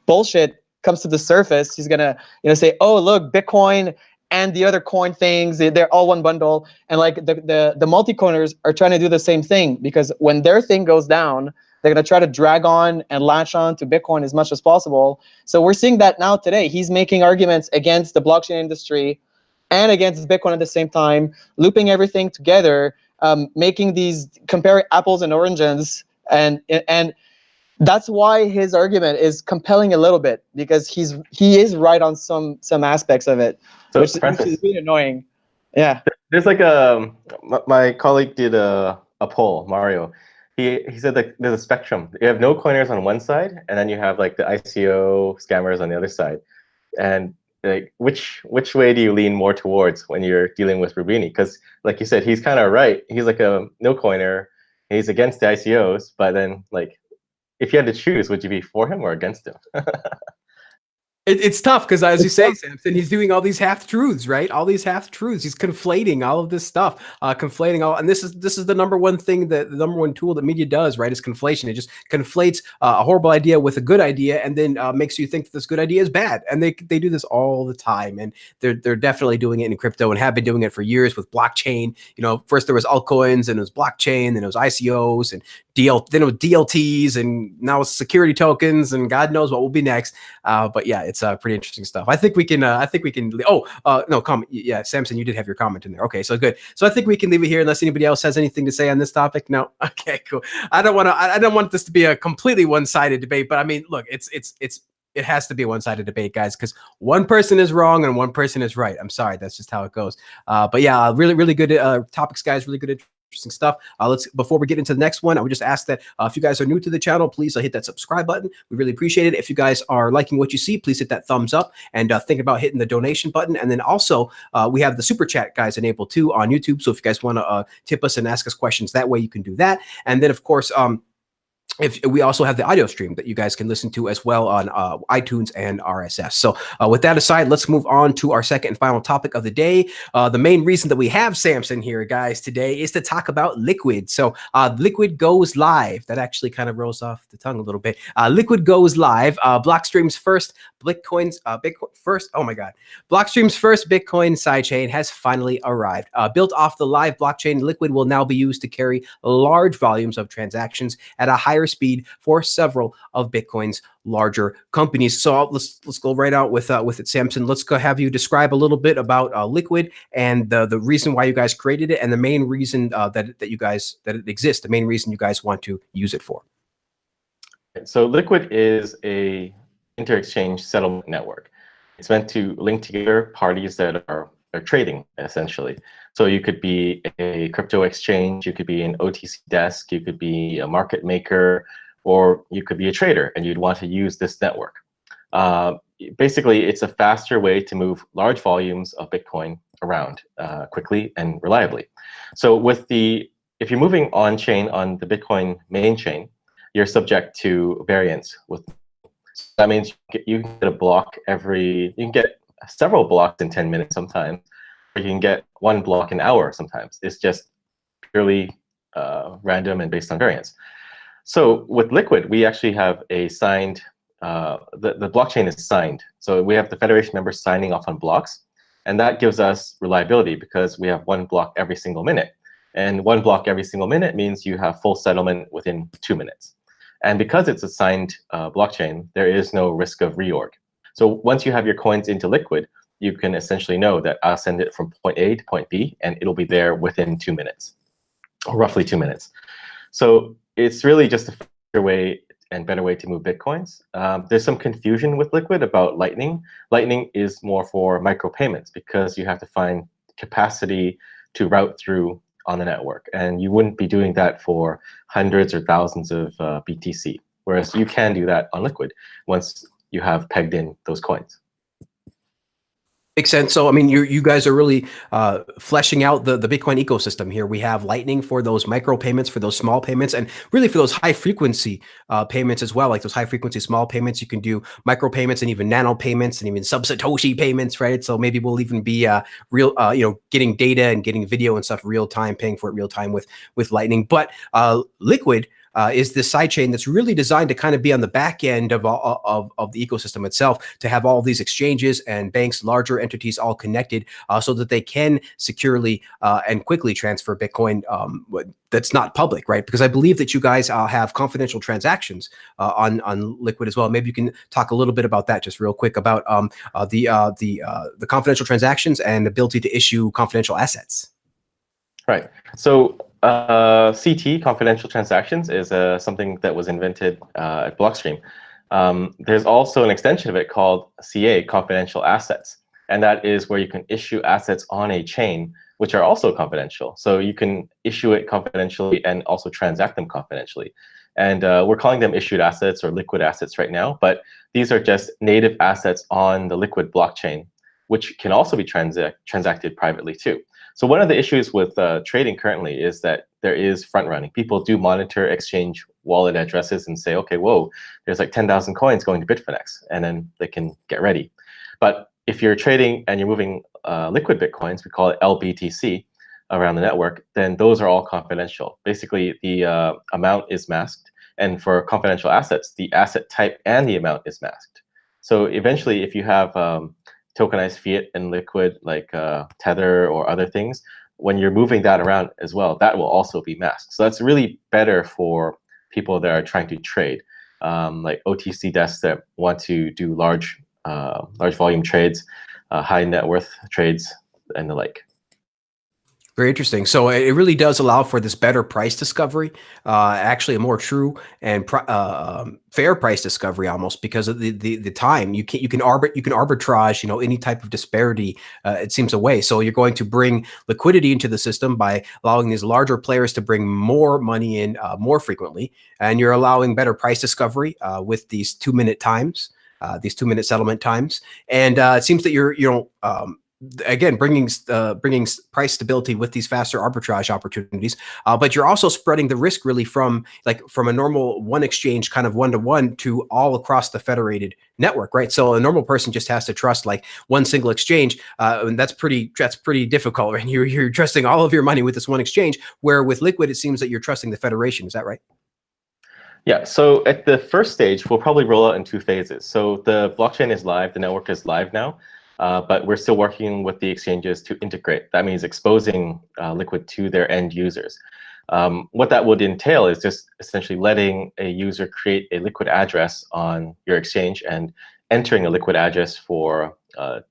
bullshit comes to the surface, he's gonna say, oh, look, Bitcoin and the other coin things, they're all one bundle. And like the multi-coiners are trying to do the same thing, because when their thing goes down, they're going to try to drag on and latch on to Bitcoin as much as possible. So we're seeing that now today. He's making arguments against the blockchain industry and against Bitcoin at the same time, looping everything together, making these, comparing apples and oranges, and that's why his argument is compelling a little bit, because he is right on some aspects of it, So, which Francis, is really annoying. Yeah. there's like my colleague did a poll, Mario. He said that there's a spectrum. You have no coiners on one side, and then you have like the ICO scammers on the other side. And like, which way do you lean more towards when you're dealing with Rubini? Because like you said, he's kind of right. He's like a no coiner. He's against the ICOs, but then like, if you had to choose, would you be for him or against him? It's tough because, as you say, Samson, he's doing all these half truths, right? All these half truths. He's conflating all of this stuff, conflating all. And this is the number one thing, that the number one tool that media does, right? Is conflation. It just conflates a horrible idea with a good idea, and then makes you think that this good idea is bad. And they do this all the time, and they're definitely doing it in crypto and have been doing it for years with blockchain. You know, first there was altcoins, and it was blockchain, then it was ICOs, and then it was DLTs, and now it's security tokens, and God knows what will be next. But yeah, it's pretty interesting stuff. I think we can. No comment. Yeah, Samson, you did have your comment in there. Okay, so good. So I think we can leave it here unless anybody else has anything to say on this topic. No. Okay, cool. I don't want this to be a completely one-sided debate, but I mean, look, it has to be a one-sided debate, guys, because one person is wrong and one person is right. I'm sorry, that's just how it goes. But yeah, really good topics, guys. Really good. Interesting stuff. Before we get into the next one, I would just ask that if you guys are new to the channel, please hit that subscribe button. We really appreciate it. If you guys are liking what you see, please hit that thumbs up, and think about hitting the donation button. And then also we have the super chat guys enabled too on YouTube. So if you guys want to tip us and ask us questions that way, you can do that. And then of course, if we also have the audio stream that you guys can listen to as well on iTunes and RSS. So with that aside, let's move on to our second and final topic of the day. The main reason that we have Samson here, guys, today is to talk about Liquid. So Liquid goes live. That actually kind of rolls off the tongue a little bit. Liquid goes live. Blockstream's first Blockstream's first Bitcoin sidechain has finally arrived. Built off the live blockchain, Liquid will now be used to carry large volumes of transactions at a higher speed for several of Bitcoin's larger companies. So let's go right out with it, Samson. Let's go have you describe a little bit about Liquid and the reason why you guys created it, and the main reason that it exists, the main reason you guys want to use it for. So Liquid is a inter-exchange settlement network. It's meant to link together parties that are trading, essentially. So you could be a crypto exchange, you could be an OTC desk, you could be a market maker, or you could be a trader, and you'd want to use this network. Basically, it's a faster way to move large volumes of Bitcoin around quickly and reliably. So if you're moving on-chain on the Bitcoin main chain, you're subject to variance. That means you can get a block you can get several blocks in 10 minutes sometimes, or you can get one block an hour sometimes. It's just purely random and based on variance. So with Liquid, we actually have a signed, the blockchain is signed. So we have the Federation members signing off on blocks, and that gives us reliability because we have one block every single minute. And one block every single minute means you have full settlement within 2 minutes. And because it's a signed blockchain, there is no risk of reorg. So once you have your coins into Liquid, you can essentially know that I'll send it from point A to point B, and it'll be there within 2 minutes, or roughly 2 minutes. So it's really just a faster way and better way to move Bitcoins. There's some confusion with Liquid about Lightning. Lightning is more for micropayments because you have to find capacity to route through on the network, and you wouldn't be doing that for hundreds or thousands of BTC, whereas you can do that on Liquid once you have pegged in those coins. Makes sense. So, I mean, you guys are really fleshing out the Bitcoin ecosystem here. We have Lightning for those micro payments, for those small payments, and really for those high frequency payments as well. Like those high frequency small payments, you can do micro payments and even nano payments and even sub-Satoshi payments, right? So maybe we'll even be getting data and getting video and stuff real time, paying for it real time with Lightning. But Liquid, is this sidechain that's really designed to kind of be on the back end of the ecosystem itself, to have all these exchanges and banks, larger entities all connected, so that they can securely and quickly transfer Bitcoin that's not public, right? Because I believe that you guys have confidential transactions on Liquid as well. Maybe you can talk a little bit about that just real quick, about the confidential transactions and ability to issue confidential assets. Right. So CT, confidential transactions, is something that was invented at Blockstream. There's also an extension of it called CA, confidential assets. And that is where you can issue assets on a chain, which are also confidential. So you can issue it confidentially and also transact them confidentially. And we're calling them issued assets or liquid assets right now. But these are just native assets on the Liquid blockchain, which can also be transacted privately too. So one of the issues with trading currently is that there is front running. People do monitor exchange wallet addresses and say, okay, whoa, there's like 10,000 coins going to Bitfinex, and then they can get ready. But if you're trading and you're moving liquid Bitcoins, we call it LBTC, around the network, then those are all confidential. Basically, the amount is masked. And for confidential assets, the asset type and the amount is masked. So eventually, if you have tokenized fiat and liquid like Tether or other things, when you're moving that around as well, that will also be masked. So that's really better for people that are trying to trade, like OTC desks that want to do large volume trades, high net worth trades, and the like. Very interesting. So it really does allow for this better price discovery, actually a more true and fair price discovery, almost, because of the time you can arbitrage, any type of disparity, it seems, away. So you're going to bring liquidity into the system by allowing these larger players to bring more money in more frequently, and you're allowing better price discovery with these 2-minute times, these 2-minute settlement times, and it seems that you're again, bringing price stability with these faster arbitrage opportunities, but you're also spreading the risk really from a normal one exchange kind of one-to-one to all across the federated network, right? So a normal person just has to trust like one single exchange, and that's pretty difficult, right? You're trusting all of your money with this one exchange, where with Liquid, it seems that you're trusting the federation. Is that right? Yeah, so at the first stage, we'll probably roll out in 2 phases. So the blockchain is live, the network is live now. But we're still working with the exchanges to integrate. That means exposing Liquid to their end users. What that would entail is just essentially letting a user create a Liquid address on your exchange and entering a Liquid address for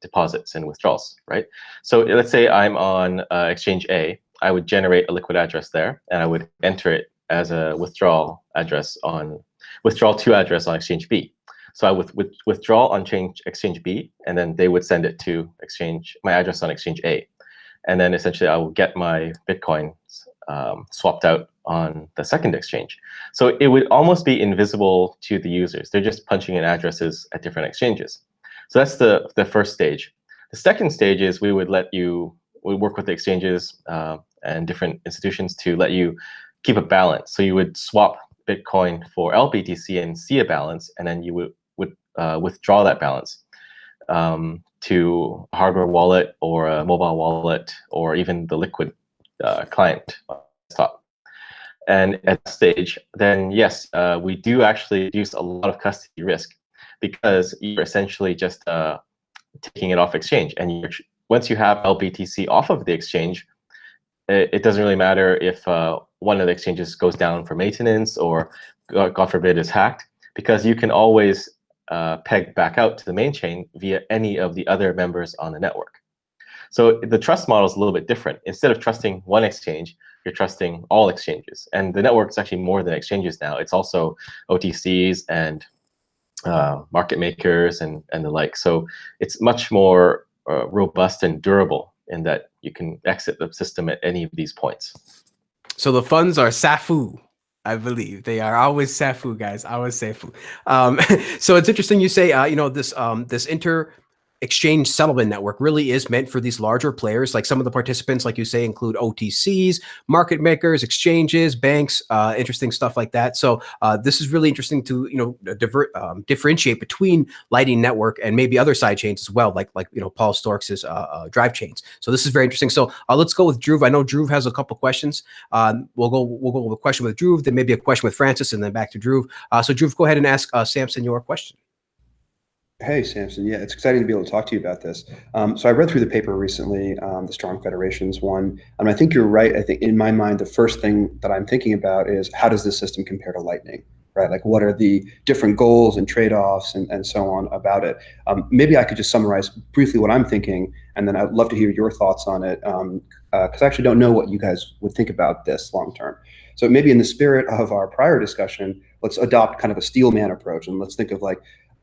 deposits and withdrawals, right? So let's say I'm on exchange A. I would generate a Liquid address there, and I would enter it as a withdrawal to address on exchange B. So I would withdraw on exchange B, and then they would send it to my address on exchange A. And then essentially I will get my Bitcoin swapped out on the second exchange. So it would almost be invisible to the users. They're just punching in addresses at different exchanges. So that's the first stage. The second stage is we would work with the exchanges and different institutions to let you keep a balance. So you would swap Bitcoin for LBTC and see a balance, and then you would withdraw that balance to a hardware wallet or a mobile wallet or even the Liquid client on desktop. And at that stage, then yes, we do actually use a lot of custody risk, because you're essentially just taking it off exchange. And once you have LBTC off of the exchange, it doesn't really matter if one of the exchanges goes down for maintenance or, God forbid, is hacked, because you can always peg back out to the main chain via any of the other members on the network. So the trust model is a little bit different. Instead of trusting one exchange, you're trusting all exchanges. And the network is actually more than exchanges now. It's also OTCs and market makers and the like. So it's much more robust and durable in that you can exit the system at any of these points. So the funds are SAFU. I believe they are always SAFU, guys. Always SAFU. So it's interesting you say, this exchange settlement network really is meant for these larger players. Like some of the participants, like you say, include OTCs, market makers, exchanges, banks, interesting stuff like that. So this is really interesting to, differentiate between Lightning Network and maybe other side chains as well, like Paul Storks's drive chains. So this is very interesting. So let's go with Dhruv. I know Dhruv has a couple questions. We'll go with a question with Dhruv, then maybe a question with Francis, and then back to Dhruv. So Dhruv, go ahead and ask Samson your question. Hey, Samson. Yeah, it's exciting to be able to talk to you about this. So I read through the paper recently, the Strong Federations one, and I think you're right. I think in my mind, the first thing that I'm thinking about is how does this system compare to Lightning, right? Like what are the different goals and trade-offs and so on about it? Maybe I could just summarize briefly what I'm thinking, and then I'd love to hear your thoughts on it, because I actually don't know what you guys would think about this long-term. So maybe in the spirit of our prior discussion, let's adopt kind of a steelman approach, and let's think of like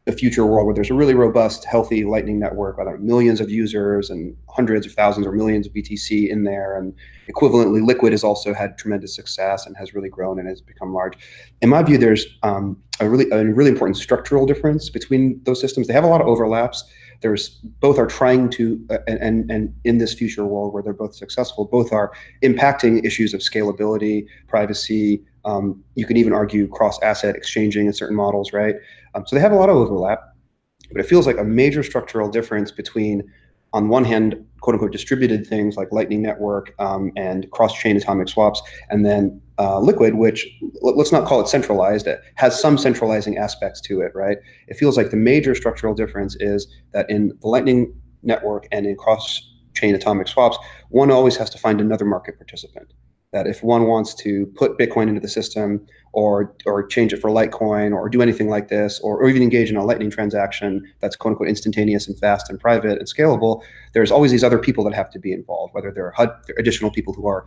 a future world where there's a really robust, healthy Lightning network with millions of users and hundreds of thousands or millions of BTC in there. And equivalently, Liquid has also had tremendous success and has really grown and has become large. In my view, there's a really important structural difference between those systems. They have a lot of overlaps. Both are trying to, and in this future world where they're both successful, both are impacting issues of scalability, privacy. You can even argue cross-asset exchanging in certain models, right? So they have a lot of overlap, but it feels like a major structural difference between, on one hand, quote unquote, distributed things like Lightning Network and cross-chain atomic swaps, and then Liquid, which let's not call it centralized, it has some centralizing aspects to it, right? It feels like the major structural difference is that in the Lightning Network and in cross-chain atomic swaps, one always has to find another market participant. That if one wants to put Bitcoin into the system or change it for Litecoin or do anything like this, or even engage in a Lightning transaction that's quote unquote instantaneous and fast and private and scalable, there's always these other people that have to be involved, whether they're additional people who are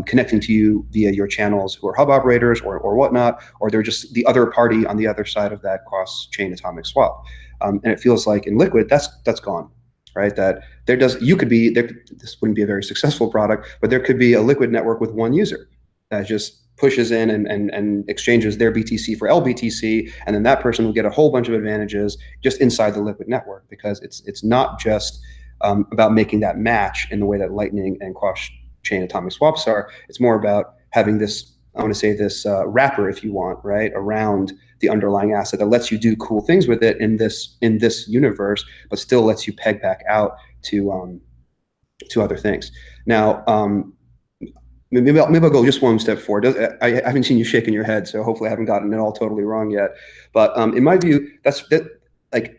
connecting to you via your channels who are hub operators or whatnot, or they're just the other party on the other side of that cross-chain atomic swap. And it feels like in Liquid, that's gone. Right, that this wouldn't be a very successful product, but there could be a Liquid network with one user that just pushes in and exchanges their BTC for LBTC, and then that person will get a whole bunch of advantages just inside the Liquid network, because it's not just about making that match in the way that Lightning and cross-chain atomic swaps are. It's more about having this, I want to say this wrapper, if you want, right, around the underlying asset that lets you do cool things with it in this universe, but still lets you peg back out to other things. Now, maybe I'll go just one step forward. I haven't seen you shaking your head, so hopefully I haven't gotten it all totally wrong yet. But in my view,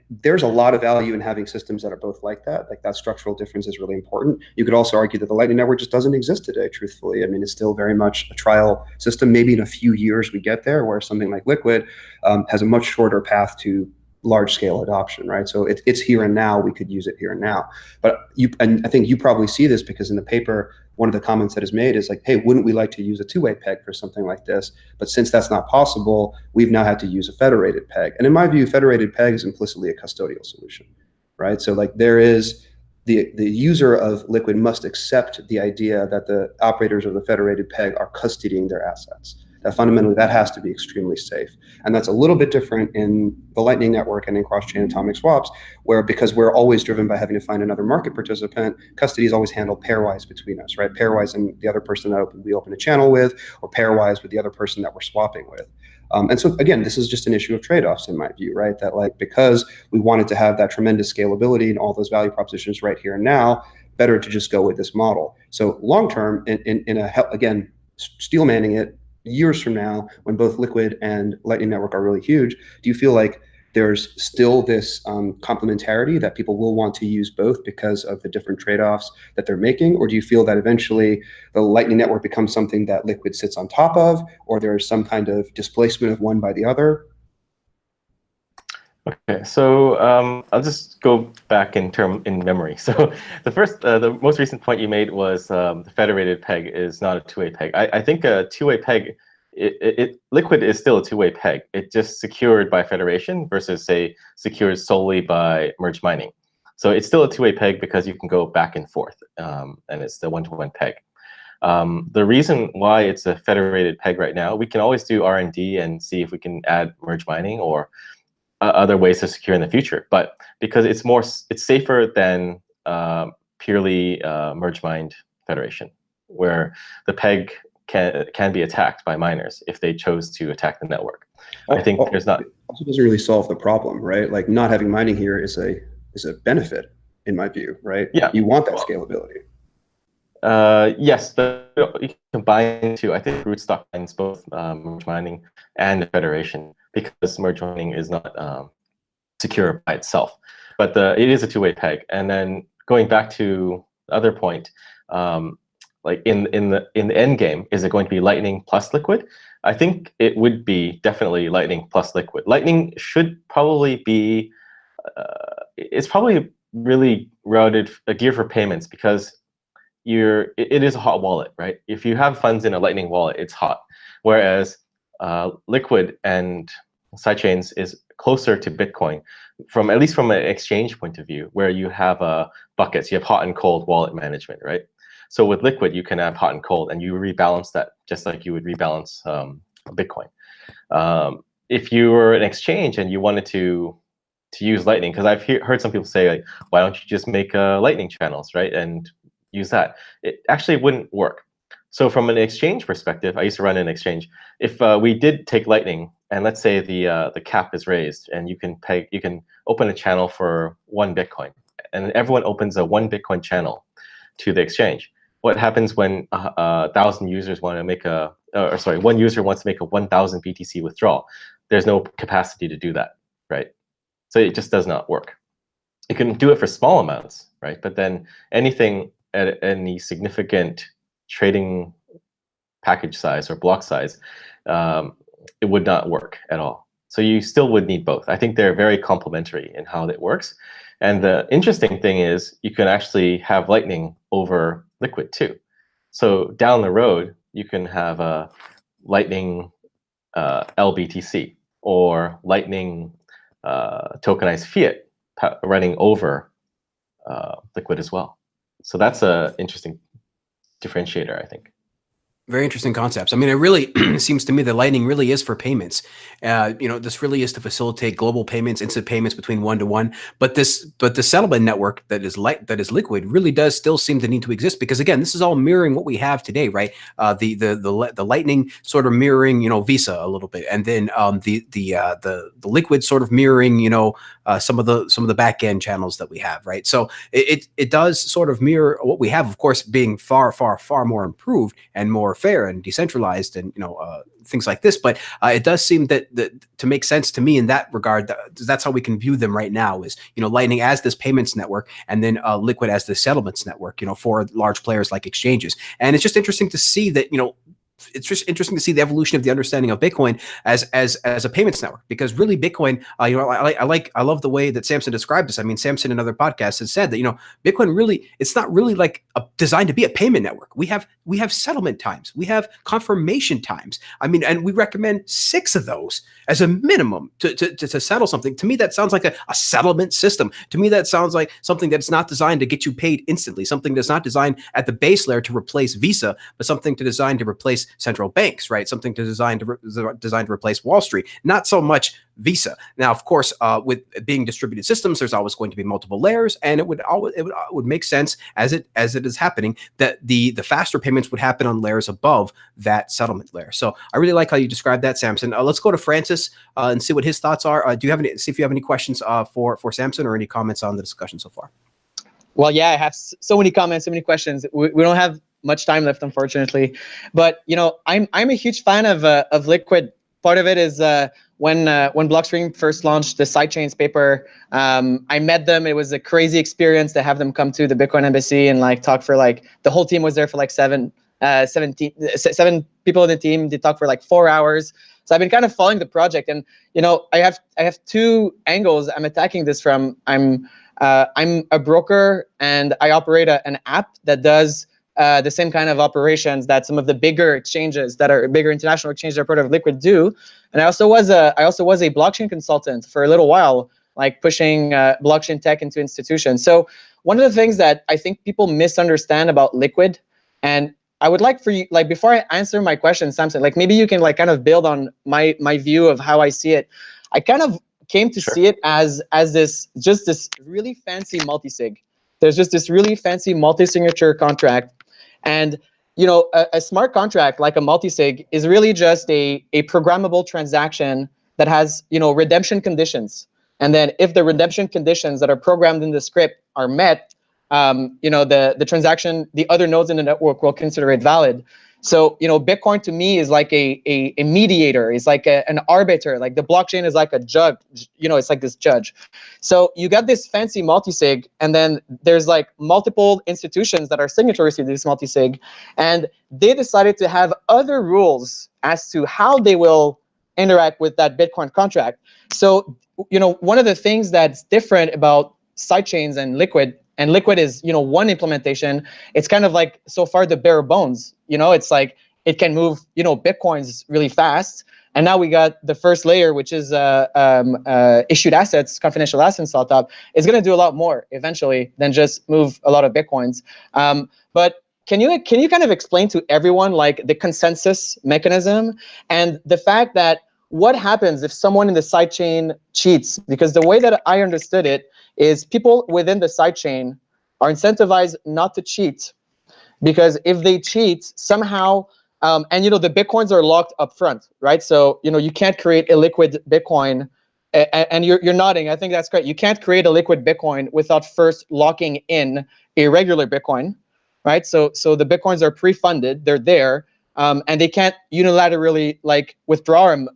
there's a lot of value in having systems that are both like that. Like that structural difference is really important. You could also argue that the Lightning Network just doesn't exist today, truthfully. I mean, it's still very much a trial system. Maybe in a few years we get there, where something like Liquid has a much shorter path to large-scale adoption, right? So it's here and now. We could use it here and now. But and I think you probably see this because in the paper, one of the comments that is made is like, hey, wouldn't we like to use a two-way peg for something like this? But since that's not possible, we've now had to use a federated peg. And in my view, federated peg is implicitly a custodial solution, right? So like there is the user of Liquid must accept the idea that the operators of the federated peg are custodying their assets. That fundamentally that has to be extremely safe. And that's a little bit different in the Lightning Network and in cross-chain atomic swaps, where because we're always driven by having to find another market participant, custody is always handled pairwise between us, right? Pairwise and the other person that we open a channel with, or pairwise with the other person that we're swapping with. And so again, this is just an issue of trade-offs in my view, right? That like, because we wanted to have that tremendous scalability and all those value propositions right here and now, better to just go with this model. So long-term, again, steel manning it, years from now, when both Liquid and Lightning Network are really huge, do you feel like there's still this complementarity that people will want to use both because of the different trade-offs that they're making? Or do you feel that eventually the Lightning Network becomes something that Liquid sits on top of, or there's some kind of displacement of one by the other? Okay, so I'll just go back in memory. So the most recent point you made was the federated peg is not a two-way peg. I think a two-way peg, Liquid is still a two-way peg. It's just secured by federation versus say secured solely by merge mining. So it's still a two-way peg because you can go back and forth, and it's the one-to-one peg. The reason why it's a federated peg right now, we can always do R&D and see if we can add merge mining or other ways to secure in the future. But because it's safer than purely merge mined federation, where the peg can be attacked by miners if they chose to attack the network. I think there's not. It also doesn't really solve the problem, right? Like not having mining here is a benefit in my view, right? Yeah. You want that scalability. Yes, but you can combine two. I think Rootstock mines both merge mining and federation, because merge mining is not secure by itself. But it is a two-way peg. And then going back to the other point, like in the end game, is it going to be Lightning plus Liquid? I think it would be definitely Lightning plus Liquid. Lightning should probably be it's probably really geared for payments, because it is a hot wallet, right? If you have funds in a Lightning wallet, it's hot. Whereas Liquid and sidechains is closer to Bitcoin, at least from an exchange point of view, where you have buckets, you have hot and cold wallet management, right? So with Liquid, you can have hot and cold, and you rebalance that just like you would rebalance Bitcoin. If you were an exchange and you wanted to use Lightning, because I've heard some people say, like, why don't you just make Lightning channels, right, and use that? It actually wouldn't work. So from an exchange perspective, I used to run an exchange. If we did take Lightning, and let's say the cap is raised, and you can open a channel for 1 Bitcoin, and everyone opens a 1 Bitcoin channel to the exchange. What happens when 1,000 users want to make one user wants to make a 1,000 BTC withdrawal? There's no capacity to do that, right? So it just does not work. You can do it for small amounts, right? But then anything at any significant trading package size or block size, it would not work at all. So you still would need both. I think they're very complementary in how it works. And the interesting thing is you can actually have Lightning over Liquid too. So down the road, you can have a Lightning LBTC or Lightning tokenized fiat running over Liquid as well. So that's an interesting differentiator, I think. Very interesting concepts. I mean, it really seems to me that Lightning really is for payments. This really is to facilitate global payments, instant payments between one-to-one. But the settlement network that is Liquid really does still seem to need to exist, because again, this is all mirroring what we have today, right? The Lightning sort of mirroring Visa a little bit, and then the Liquid sort of mirroring some of the back end channels that we have, right? So it does sort of mirror what we have, of course, being far more improved and more fair and decentralized, and things like this. But it does seem that to make sense to me in that regard. That's how we can view them right now: is Lightning as this payments network, and then Liquid as the settlements network. For large players like exchanges. And it's just interesting to see that it's just interesting to see the evolution of the understanding of Bitcoin as a payments network, because really Bitcoin, I love the way that Samson described this. I mean, Samson in other podcasts has said that Bitcoin really, it's not really like designed to be a payment network. We have settlement times, we have confirmation times. I mean, and we recommend 6 of those as a minimum to settle something. To me, that sounds like a settlement system. To me, that sounds like something that's not designed to get you paid instantly, something that's not designed at the base layer to replace Visa, but something designed to replace central banks, right? Something designed to replace Wall Street, not so much Visa. Now, of course, with being distributed systems, there's always going to be multiple layers, and it would make sense as it is happening that the faster payments would happen on layers above that settlement layer. So I really like how you described that, Samson. Let's go to Francis and see what his thoughts are. See if you have any questions for Samson, or any comments on the discussion so far. Well, yeah, I have so many comments, so many questions. We don't have much time left, unfortunately, but I'm a huge fan of Liquid. Part of it is when Blockstream first launched the sidechains paper, I met them. It was a crazy experience to have them come to the Bitcoin embassy and talk for the whole team was there for 7 people in the team. They talked for 4 hours. So I've been kind of following the project, and I have 2 angles I'm attacking this from. I'm a broker, and I operate an app that does the same kind of operations that some of the bigger exchanges that are bigger international exchanges that are part of Liquid do. And I also was a blockchain consultant for a little while, pushing blockchain tech into institutions. So one of the things that I think people misunderstand about Liquid, and I would like for you, before I answer my question, Samson, maybe you can kind of build on my view of how I see it. I kind of came to Sure. see it as this really fancy multi-sig. There's just this really fancy multi-signature contract, and a smart contract like a multi-sig is really just a programmable transaction that has redemption conditions, and then if the redemption conditions that are programmed in the script are met, the transaction, the other nodes in the network will consider it valid. So Bitcoin to me is like a mediator. It's like an arbiter. Like the blockchain is like a judge. It's like this judge. So you got this fancy multi-sig, and then there's like multiple institutions that are signatories to this multi-sig, and they decided to have other rules as to how they will interact with that Bitcoin contract. So one of the things that's different about sidechains and Liquid, and Liquid is one implementation. It's kind of like so far the bare bones. It's like it can move Bitcoins really fast. And now we got the first layer, which is issued assets, confidential assets on top. It's going to do a lot more eventually than just move a lot of Bitcoins. But can you kind of explain to everyone like the consensus mechanism and the fact that what happens if someone in the sidechain cheats? Because the way that I understood it is people within the sidechain are incentivized not to cheat, because if they cheat somehow, and the Bitcoins are locked up front, right? So you can't create a liquid Bitcoin, and you're nodding. I think that's great. You can't create a liquid Bitcoin without first locking in a regular Bitcoin, right? So the Bitcoins are pre-funded, they're there. And they can't unilaterally like withdraw them,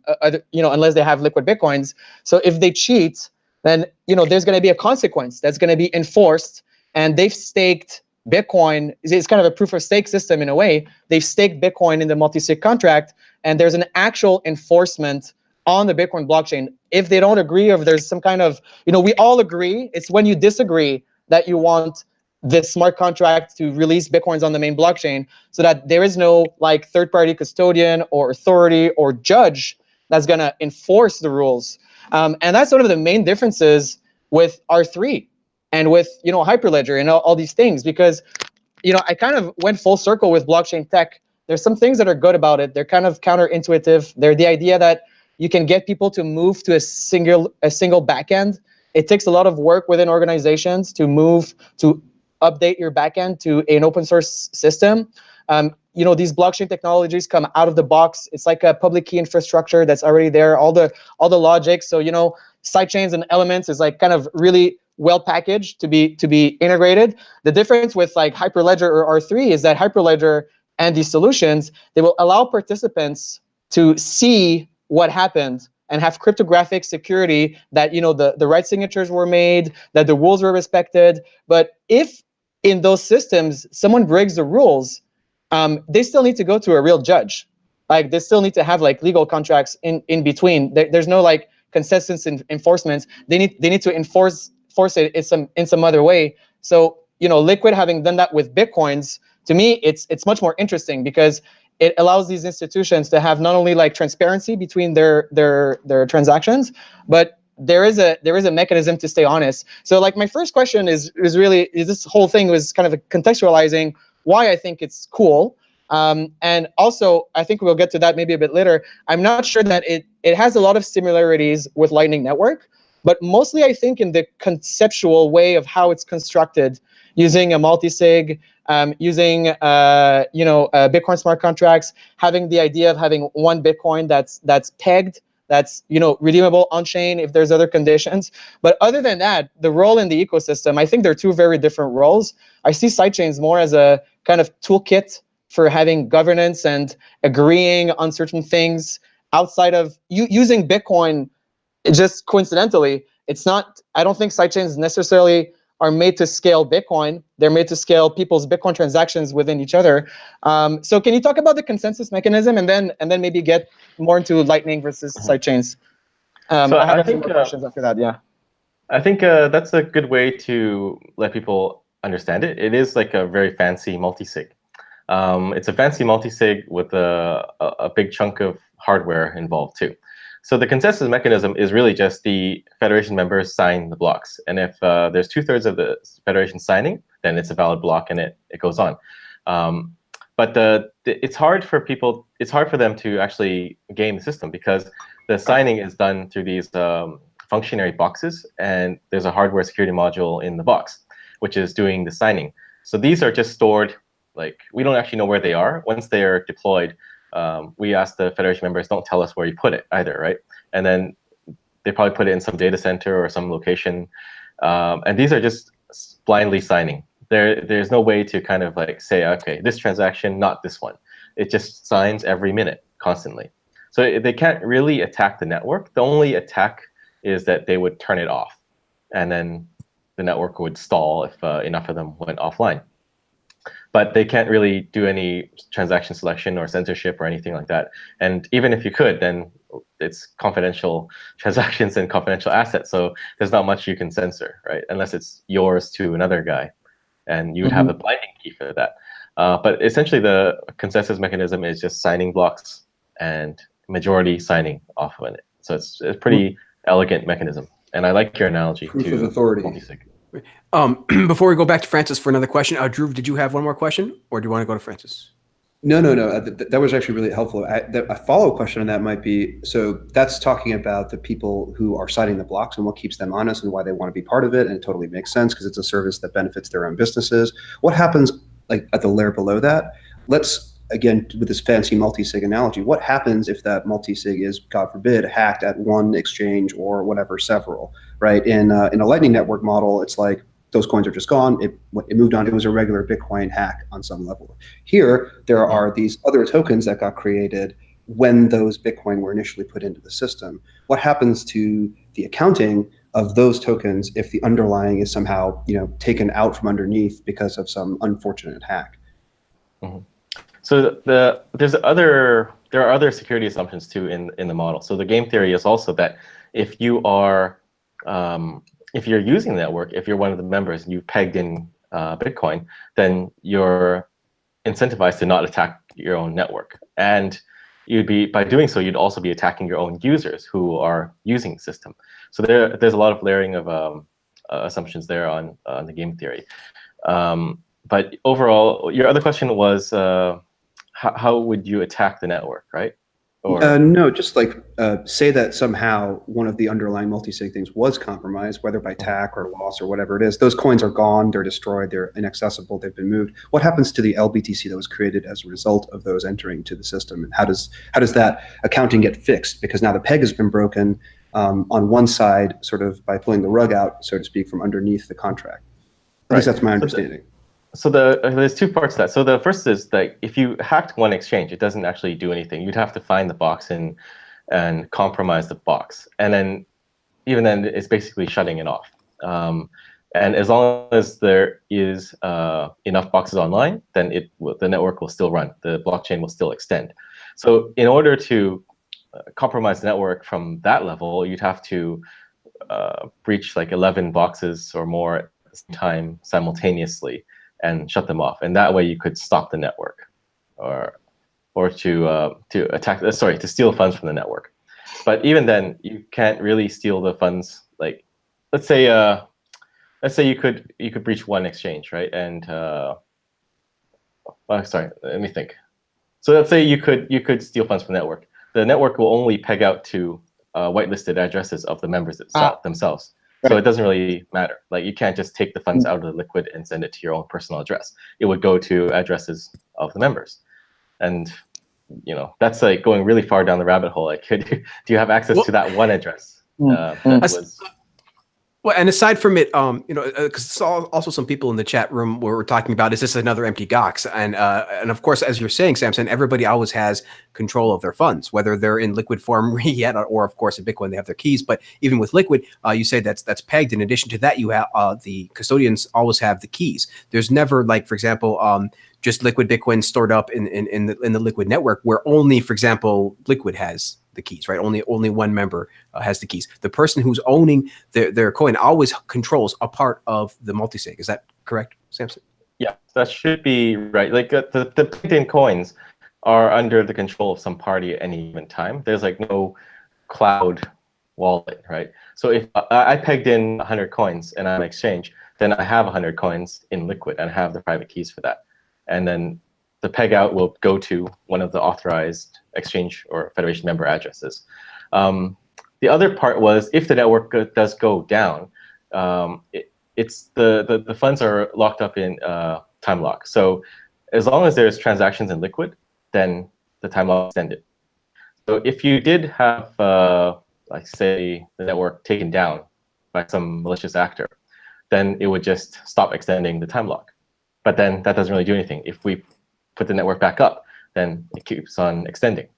unless they have liquid Bitcoins. So if they cheat, then there's going to be a consequence that's going to be enforced. And they've staked Bitcoin. It's kind of a proof of stake system in a way. They've staked Bitcoin in the multi-sig contract, and there's an actual enforcement on the Bitcoin blockchain. If they don't agree, or if there's some kind of, we all agree. It's when you disagree that you want this smart contract to release Bitcoins on the main blockchain, so that there is no like third-party custodian or authority or judge that's going to enforce the rules. And that's one of the main differences with R3 and with Hyperledger and all these things, because I kind of went full circle with blockchain tech. There's some things that are good about it. They're kind of counterintuitive. They're the idea that you can get people to move to a single backend. It takes a lot of work within organizations to move to update your backend to an open source system. These blockchain technologies come out of the box. It's like a public key infrastructure that's already there, all the logic. So sidechains and elements is like kind of really well packaged to be integrated. The difference with like Hyperledger or R3 is that Hyperledger and these solutions, they will allow participants to see what happened and have cryptographic security that the right signatures were made, that the rules were respected. But if in those systems someone breaks the rules, they still need to go to a real judge. Like they still need to have like legal contracts in between. There's no like consensus enforcement. They need to enforce it in some other way. So Liquid having done that with Bitcoins, to me it's much more interesting, because it allows these institutions to have not only like transparency between their transactions, but there is a mechanism to stay honest. So like my first question is really this whole thing was kind of contextualizing why I think it's cool. And also, I think we'll get to that maybe a bit later. I'm not sure that it has a lot of similarities with Lightning Network, but mostly I think in the conceptual way of how it's constructed, using a multi-sig, using Bitcoin smart contracts, having the idea of having one Bitcoin that's pegged, that's redeemable on chain if there's other conditions. But other than that, the role in the ecosystem, I think they're two very different roles. I see sidechains more as a kind of toolkit for having governance and agreeing on certain things outside of using Bitcoin. Just coincidentally, it's not. I don't think sidechains necessarily are made to scale Bitcoin. They're made to scale people's Bitcoin transactions within each other. So can you talk about the consensus mechanism, and then maybe get more into Lightning versus sidechains? So I have I a few think more questions after that. Yeah. I think that's a good way to let people understand it. It is like a very fancy multi-sig. It's a fancy multi-sig with a big chunk of hardware involved too. So the consensus mechanism is really just the Federation members sign the blocks. And if there's 2/3 of the Federation signing, then it's a valid block and it goes on. But it's hard for people, it's hard for them to actually game the system, because the signing is done through these functionary boxes, and there's a hardware security module in the box, which is doing the signing. So these are just stored, like, we don't actually know where they are. Once they are deployed, we ask the Federation members, don't tell us where you put it either, right? And then they probably put it in some data center or some location. And these are just blindly signing. There's no way to kind of like say, okay, this transaction, not this one. It just signs every minute, constantly. So they can't really attack the network. The only attack is that they would turn it off, and then the network would stall if enough of them went offline. But they can't really do any transaction selection or censorship or anything like that. And even if you could, then it's confidential transactions and confidential assets. So there's not much you can censor, right? Unless it's yours to another guy, and you would have a binding key for that. But essentially, the consensus mechanism is just signing blocks and majority signing off of it. So it's a pretty elegant mechanism. And I like your analogy Proof to of authority. multisig. Before we go back to Francis for another question, Dhruv, did you have one more question, or do you want to go to Francis? No. That was actually really helpful. A follow-up question on that might be, so that's talking about the people who are citing the blocks and what keeps them honest and why they want to be part of it, and it totally makes sense because it's a service that benefits their own businesses. What happens like at the layer below that? Let's, again, with this fancy multi-sig analogy, what happens if that multi-sig is, God forbid, hacked at one exchange or whatever, several, right? In a Lightning Network model, it's like, those coins are just gone. It moved on. It was a regular Bitcoin hack on some level. Here, there are these other tokens that got created when those Bitcoin were initially put into the system. What happens to the accounting of those tokens if the underlying is somehow, taken out from underneath because of some unfortunate hack? So there are other security assumptions too in the model. So the game theory is also that if you're using the network, if you're one of the members and you've pegged in Bitcoin, then you're incentivized to not attack your own network. And by doing so, you'd also be attacking your own users who are using the system. So there's a lot of layering of assumptions there on the game theory. But overall, your other question was, how would you attack the network, right? No, just like say that somehow one of the underlying multi-sig things was compromised, whether by hack or loss or whatever it is. Those coins are gone, they're destroyed, they're inaccessible, they've been moved. What happens to the LBTC that was created as a result of those entering to the system? And how does that accounting get fixed? Because now the peg has been broken on one side, sort of by pulling the rug out, so to speak, from underneath the contract. At least that's my understanding. So there's two parts to that. So the first is that if you hacked one exchange, it doesn't actually do anything. You'd have to find the box and compromise the box. And then even then, it's basically shutting it off. And as long as there is enough boxes online, then the network will still run. The blockchain will still extend. So in order to compromise the network from that level, you'd have to breach like 11 boxes or more at the same time simultaneously and shut them off. And that way you could stop the network or to steal funds from the network. But even then, you can't really steal the funds. Like, let's say you could breach one exchange, right? And sorry, let me think. So let's say you could steal funds from the network. The network will only peg out to whitelisted addresses of the members themselves. Right. So it doesn't really matter. Like, you can't just take the funds out of the liquid and send it to your own personal address. It would go to addresses of the members. And that's like going really far down the rabbit hole. Like, do you have access to that one address? Well, and aside from it, because also some people in the chat room were talking about, is this another empty Gox? And of course, as you're saying, Samson, everybody always has control of their funds, whether they're in liquid form yet, or of course in Bitcoin they have their keys. But even with liquid, you say that's pegged. In addition to that, you have the custodians always have the keys. There's never, like, for example, just liquid Bitcoin stored up in the liquid network, where only, for example, liquid has the keys, right? Only one member has the keys. The person who's owning their coin always controls a part of the multisig. Is that correct, Samson? Yeah, that should be right. Like, the pegged-in coins are under the control of some party at any given time. There's like no cloud wallet, right? So if I pegged in 100 coins and I'm an exchange, then I have 100 coins in liquid and I have the private keys for that. And then the peg out will go to one of the authorized exchange or federation member addresses. The other part was if the network does go down, it's the funds are locked up in time lock. So as long as there's transactions in liquid, then the time lock is extended. So if you did have, like say, the network taken down by some malicious actor, then it would just stop extending the time lock. But then that doesn't really do anything. If we put the network back up, then it keeps on extending.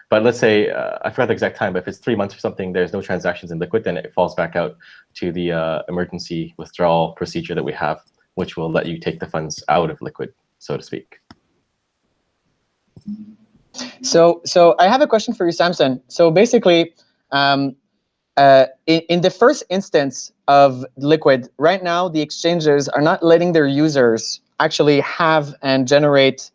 But let's say, I forgot the exact time, but if it's 3 months or something, there's no transactions in liquid, then it falls back out to the emergency withdrawal procedure that we have, which will let you take the funds out of liquid, so to speak. So I have a question for you, Samson. So basically, in the first instance of liquid, right now the exchanges are not letting their users actually have and generate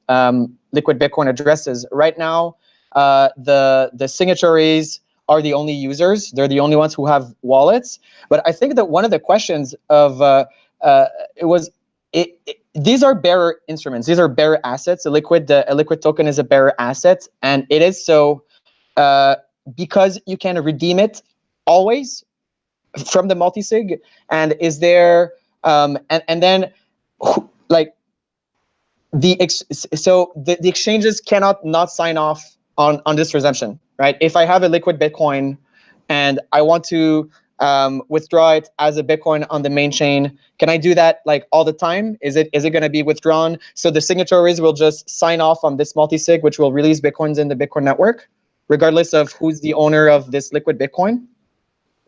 liquid Bitcoin addresses. Right now, the signatories are the only users. They're the only ones who have wallets. But I think that one of the questions of these are bearer instruments. These are bearer assets. A liquid token is a bearer asset, and it is so because you can redeem it always from the multisig. And is there and then like the exchanges cannot not sign off on this redemption, right? If I have a liquid Bitcoin and I want to withdraw it as a Bitcoin on the main chain, can I do that like all the time? Is it going to be withdrawn? So the signatories will just sign off on this multisig, which will release Bitcoins in the Bitcoin network, regardless of who's the owner of this liquid Bitcoin?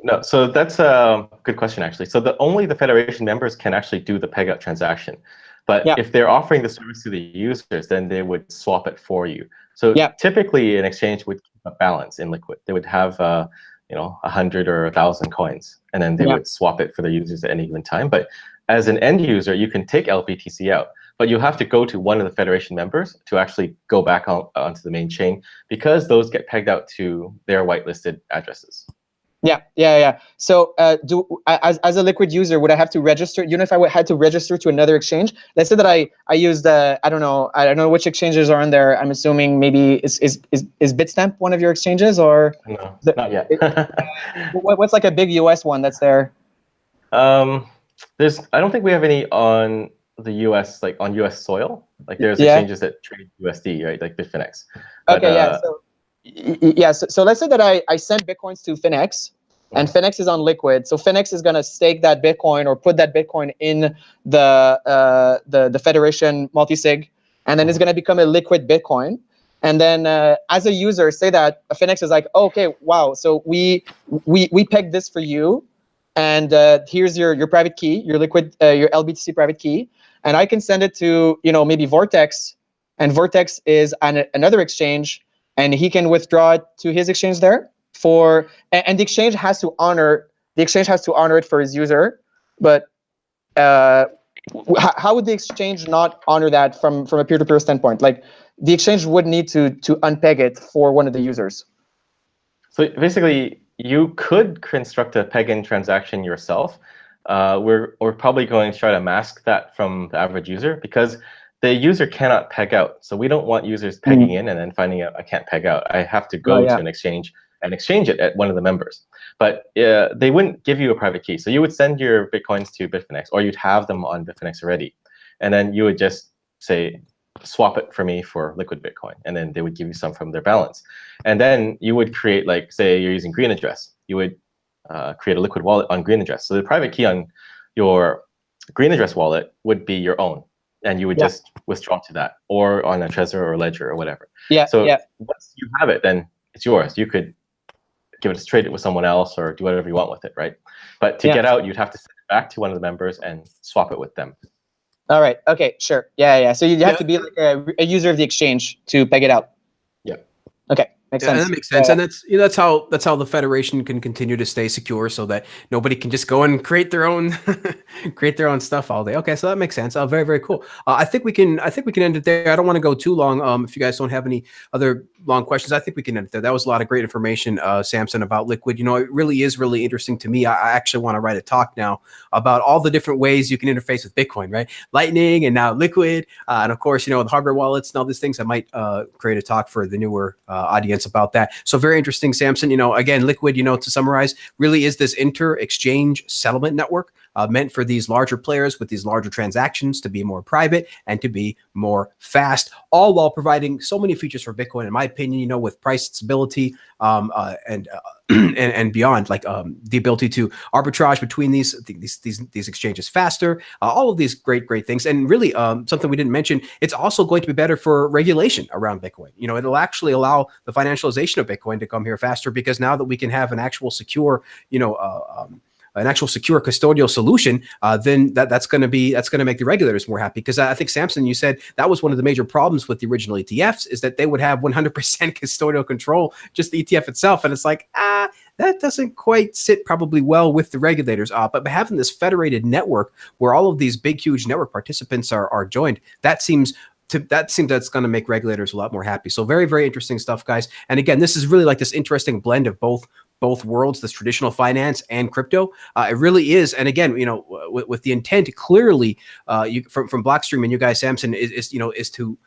No, so that's a good question, actually. So only the Federation members can actually do the peg out transaction. But if they're offering the service to the users, then they would swap it for you. So typically an exchange would keep a balance in liquid. They would have 100 or 1,000 coins, and then they would swap it for the users at any given time. But as an end user, you can take LBTC out, but you have to go to one of the Federation members to actually go back onto the main chain, because those get pegged out to their whitelisted addresses. Yeah. So as a liquid user, would I have to register? You know, if I had to register to another exchange, let's say that I use I don't know which exchanges are on there. I'm assuming maybe is Bitstamp one of your exchanges, or no, not yet. What's like a big US one that's there? I don't think we have any on the US, like on US soil. Like there's exchanges that trade USD, right? Like Bitfinex. Okay, so let's say that I send Bitcoins to Finex, and Finex is on liquid. So Finex is going to stake that Bitcoin or put that Bitcoin in the Federation multisig, and then it's going to become a liquid Bitcoin. And then as a user, say that Finex is like, oh, okay, wow, so we pegged this for you, and here's your private key, your liquid, your LBTC private key, and I can send it to maybe Vortex, and Vortex is another exchange, and he can withdraw it to his exchange there and the exchange has to honor it for his user. But how would the exchange not honor that from a peer-to-peer standpoint? Like the exchange would need to unpeg it for one of the users. So basically, you could construct a peg-in transaction yourself. We're probably going to try to mask that from the average user, because the user cannot peg out. So we don't want users pegging in and then finding out I can't peg out. I have to go to an exchange and exchange it at one of the members. But they wouldn't give you a private key. So you would send your Bitcoins to Bitfinex, or you'd have them on Bitfinex already. And then you would just say, swap it for me for liquid Bitcoin. And then they would give you some from their balance. And then you would create, like, say you're using Green Address. You would create a liquid wallet on Green Address. So the private key on your Green Address wallet would be your own. And you would just withdraw to that, or on a Trezor or Ledger or whatever. So once you have it, then it's yours. You could trade it with someone else or do whatever you want with it, right? But to get out, you'd have to send it back to one of the members and swap it with them. All right. Okay. Sure. Yeah. So you have to be like a user of the exchange to peg it out. Yeah. Okay. Makes sense. That makes sense, and that's how the Federation can continue to stay secure, so that nobody can just go and create their own stuff all day. Okay, so that makes sense. Very, very cool. I think we can end it there. I don't want to go too long. If you guys don't have any other long questions, I think we can end it there. That was a lot of great information, Samson, about Liquid. You know, it really is really interesting to me. I actually want to write a talk now about all the different ways you can interface with Bitcoin, right? Lightning and now Liquid. And of course, you know, the hardware wallets and all these things. I might create a talk for the newer audience about that. So very interesting, Samson. You know, again, Liquid, you know, to summarize, really is this inter-exchange settlement network meant for these larger players with these larger transactions to be more private and to be more fast, all while providing so many features for Bitcoin, in my opinion, you know, with price stability and beyond, like the ability to arbitrage between these exchanges faster, all of these great things. And really something we didn't mention, it's also going to be better for regulation around Bitcoin. You know, it'll actually allow the financialization of Bitcoin to come here faster, because now that we can have an actual secure, you know, an actual secure custodial solution, then that's going to make the regulators more happy. Because I think, Samson, you said that was one of the major problems with the original ETFs, is that they would have 100% custodial control, just the ETF itself. And it's like, that doesn't quite sit probably well with the regulators. But having this federated network where all of these big, huge network participants are joined, that seems that's going to make regulators a lot more happy. So very, very interesting stuff, guys. And again, this is really like this interesting blend of both worlds, this traditional finance and crypto. It really is. And again, you know, with the intent clearly from Blockstream and you guys, Samson, is to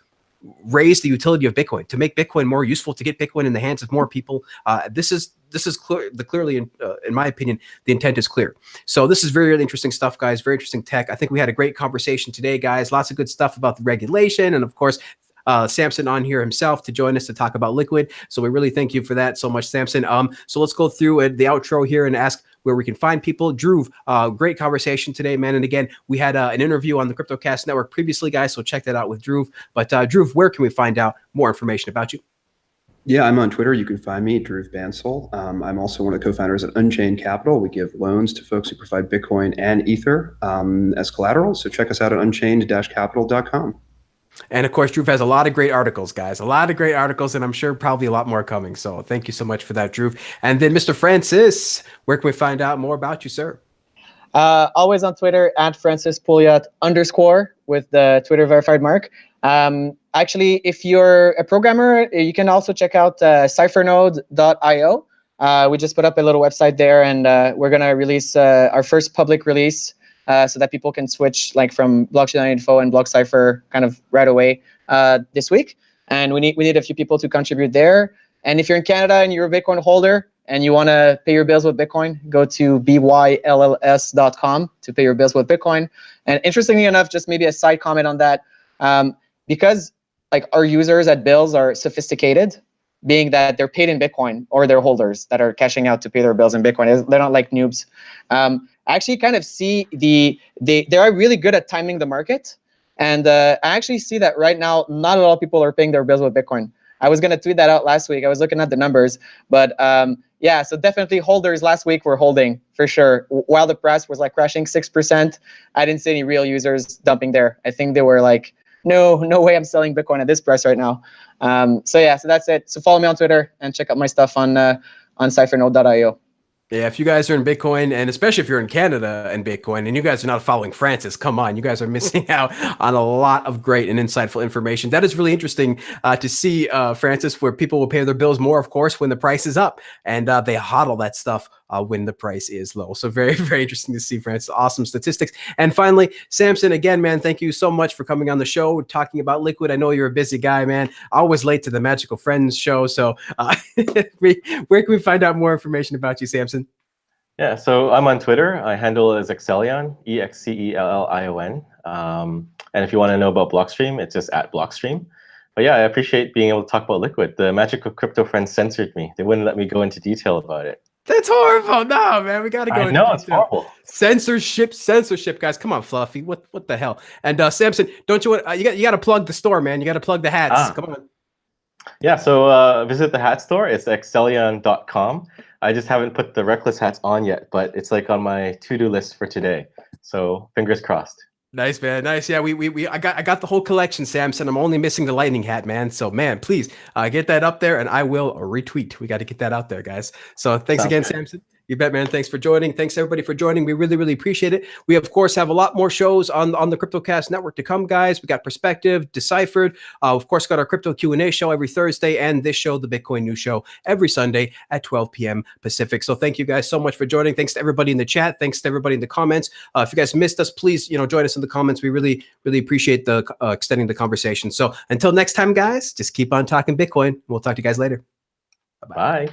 raise the utility of Bitcoin, to make Bitcoin more useful, to get Bitcoin in the hands of more people. This is clearly, in my opinion, the intent is clear. So this is very, really interesting stuff, guys. Very interesting tech. I think we had a great conversation today, guys. Lots of good stuff about the regulation, and of course, Samson on here himself to join us to talk about Liquid. So we really thank you for that so much, Samson. So let's go through the outro here and ask where we can find people. Dhruv, great conversation today, man. And again, we had an interview on the CryptoCast Network previously, guys, so check that out with Dhruv. But Dhruv, where can we find out more information about you? Yeah, I'm on Twitter. You can find me, Dhruv Bansal. I'm also one of the co-founders at Unchained Capital. We give loans to folks who provide Bitcoin and Ether as collateral. So check us out at unchained-capital.com. And of course, Dhruv has a lot of great articles, guys, a lot of great articles, and I'm sure probably a lot more coming. So thank you so much for that, Dhruv. And then Mr. Francis, where can we find out more about you, sir? Always on Twitter at Francis Pouliot _ with the Twitter verified mark. Actually, if you're a programmer, you can also check out cyphernode.io. We just put up a little website there, and we're going to release our first public release so that people can switch like from blockchain info and block cipher kind of right away this week. And we need a few people to contribute there. And if you're in Canada and you're a Bitcoin holder and you want to pay your bills with Bitcoin, go to bylls.com to pay your bills with Bitcoin. And interestingly enough, just maybe a side comment on that, because like our users at Bills are sophisticated, being that they're paid in Bitcoin, or they're holders that are cashing out to pay their bills in Bitcoin. They're not like noobs. I actually kind of see they are really good at timing the market. And I actually see that right now, not a lot of people are paying their bills with Bitcoin. I was going to tweet that out last week. I was looking at the numbers, but yeah, so definitely holders last week were holding for sure. While the price was like crashing 6%, I didn't see any real users dumping there. I think they were like, no way I'm selling Bitcoin at this price right now. So yeah, so that's it. So follow me on Twitter and check out my stuff on cyphernode.io. Yeah, if you guys are in Bitcoin, and especially if you're in Canada and Bitcoin, and you guys are not following Francis, come on, you guys are missing out on a lot of great and insightful information. That is really interesting to see, Francis, where people will pay their bills more, of course, when the price is up, and they hodl that stuff when the price is low. So very, very interesting to see, Francis. Awesome statistics. And finally, Samson, again, man, thank you so much for coming on the show, talking about Liquid. I know you're a busy guy, man. Always late to the Magical Friends show. So where can we find out more information about you, Samson? Yeah, so I'm on Twitter. I handle it as Excellion, EXCELLION. And if you want to know about Blockstream, it's just at Blockstream. But yeah, I appreciate being able to talk about Liquid. The Magical Crypto Friends censored me. They wouldn't let me go into detail about it. That's horrible. No, man, we got to go. I know, it's horrible. Censorship, guys. Come on, Fluffy. What the hell? And Samson, don't you want? You got to plug the store, man. You got to plug the hats. Come on. Yeah, so visit the hat store. It's excellion.com. I just haven't put the Reckless hats on yet, but it's like on my to-do list for today. So fingers crossed. Nice, man. Nice. Yeah, I got the whole collection, Samson. I'm only missing the lightning hat, man. So, man, please get that up there, and I will retweet. We got to get that out there, guys. So, thanks again, Samson. You bet, man. Thanks for joining. Thanks everybody for joining. We really, really appreciate it. We of course have a lot more shows on the CryptoCast network to come, guys. We got Perspective, Deciphered. Of course, got our Crypto Q&A show every Thursday, and this show, the Bitcoin News Show, every Sunday at 12 p.m. Pacific. So thank you guys so much for joining. Thanks to everybody in the chat. Thanks to everybody in the comments. If you guys missed us, please join us in the comments. We really, really appreciate the extending the conversation. So until next time, guys, just keep on talking Bitcoin. We'll talk to you guys later. Bye.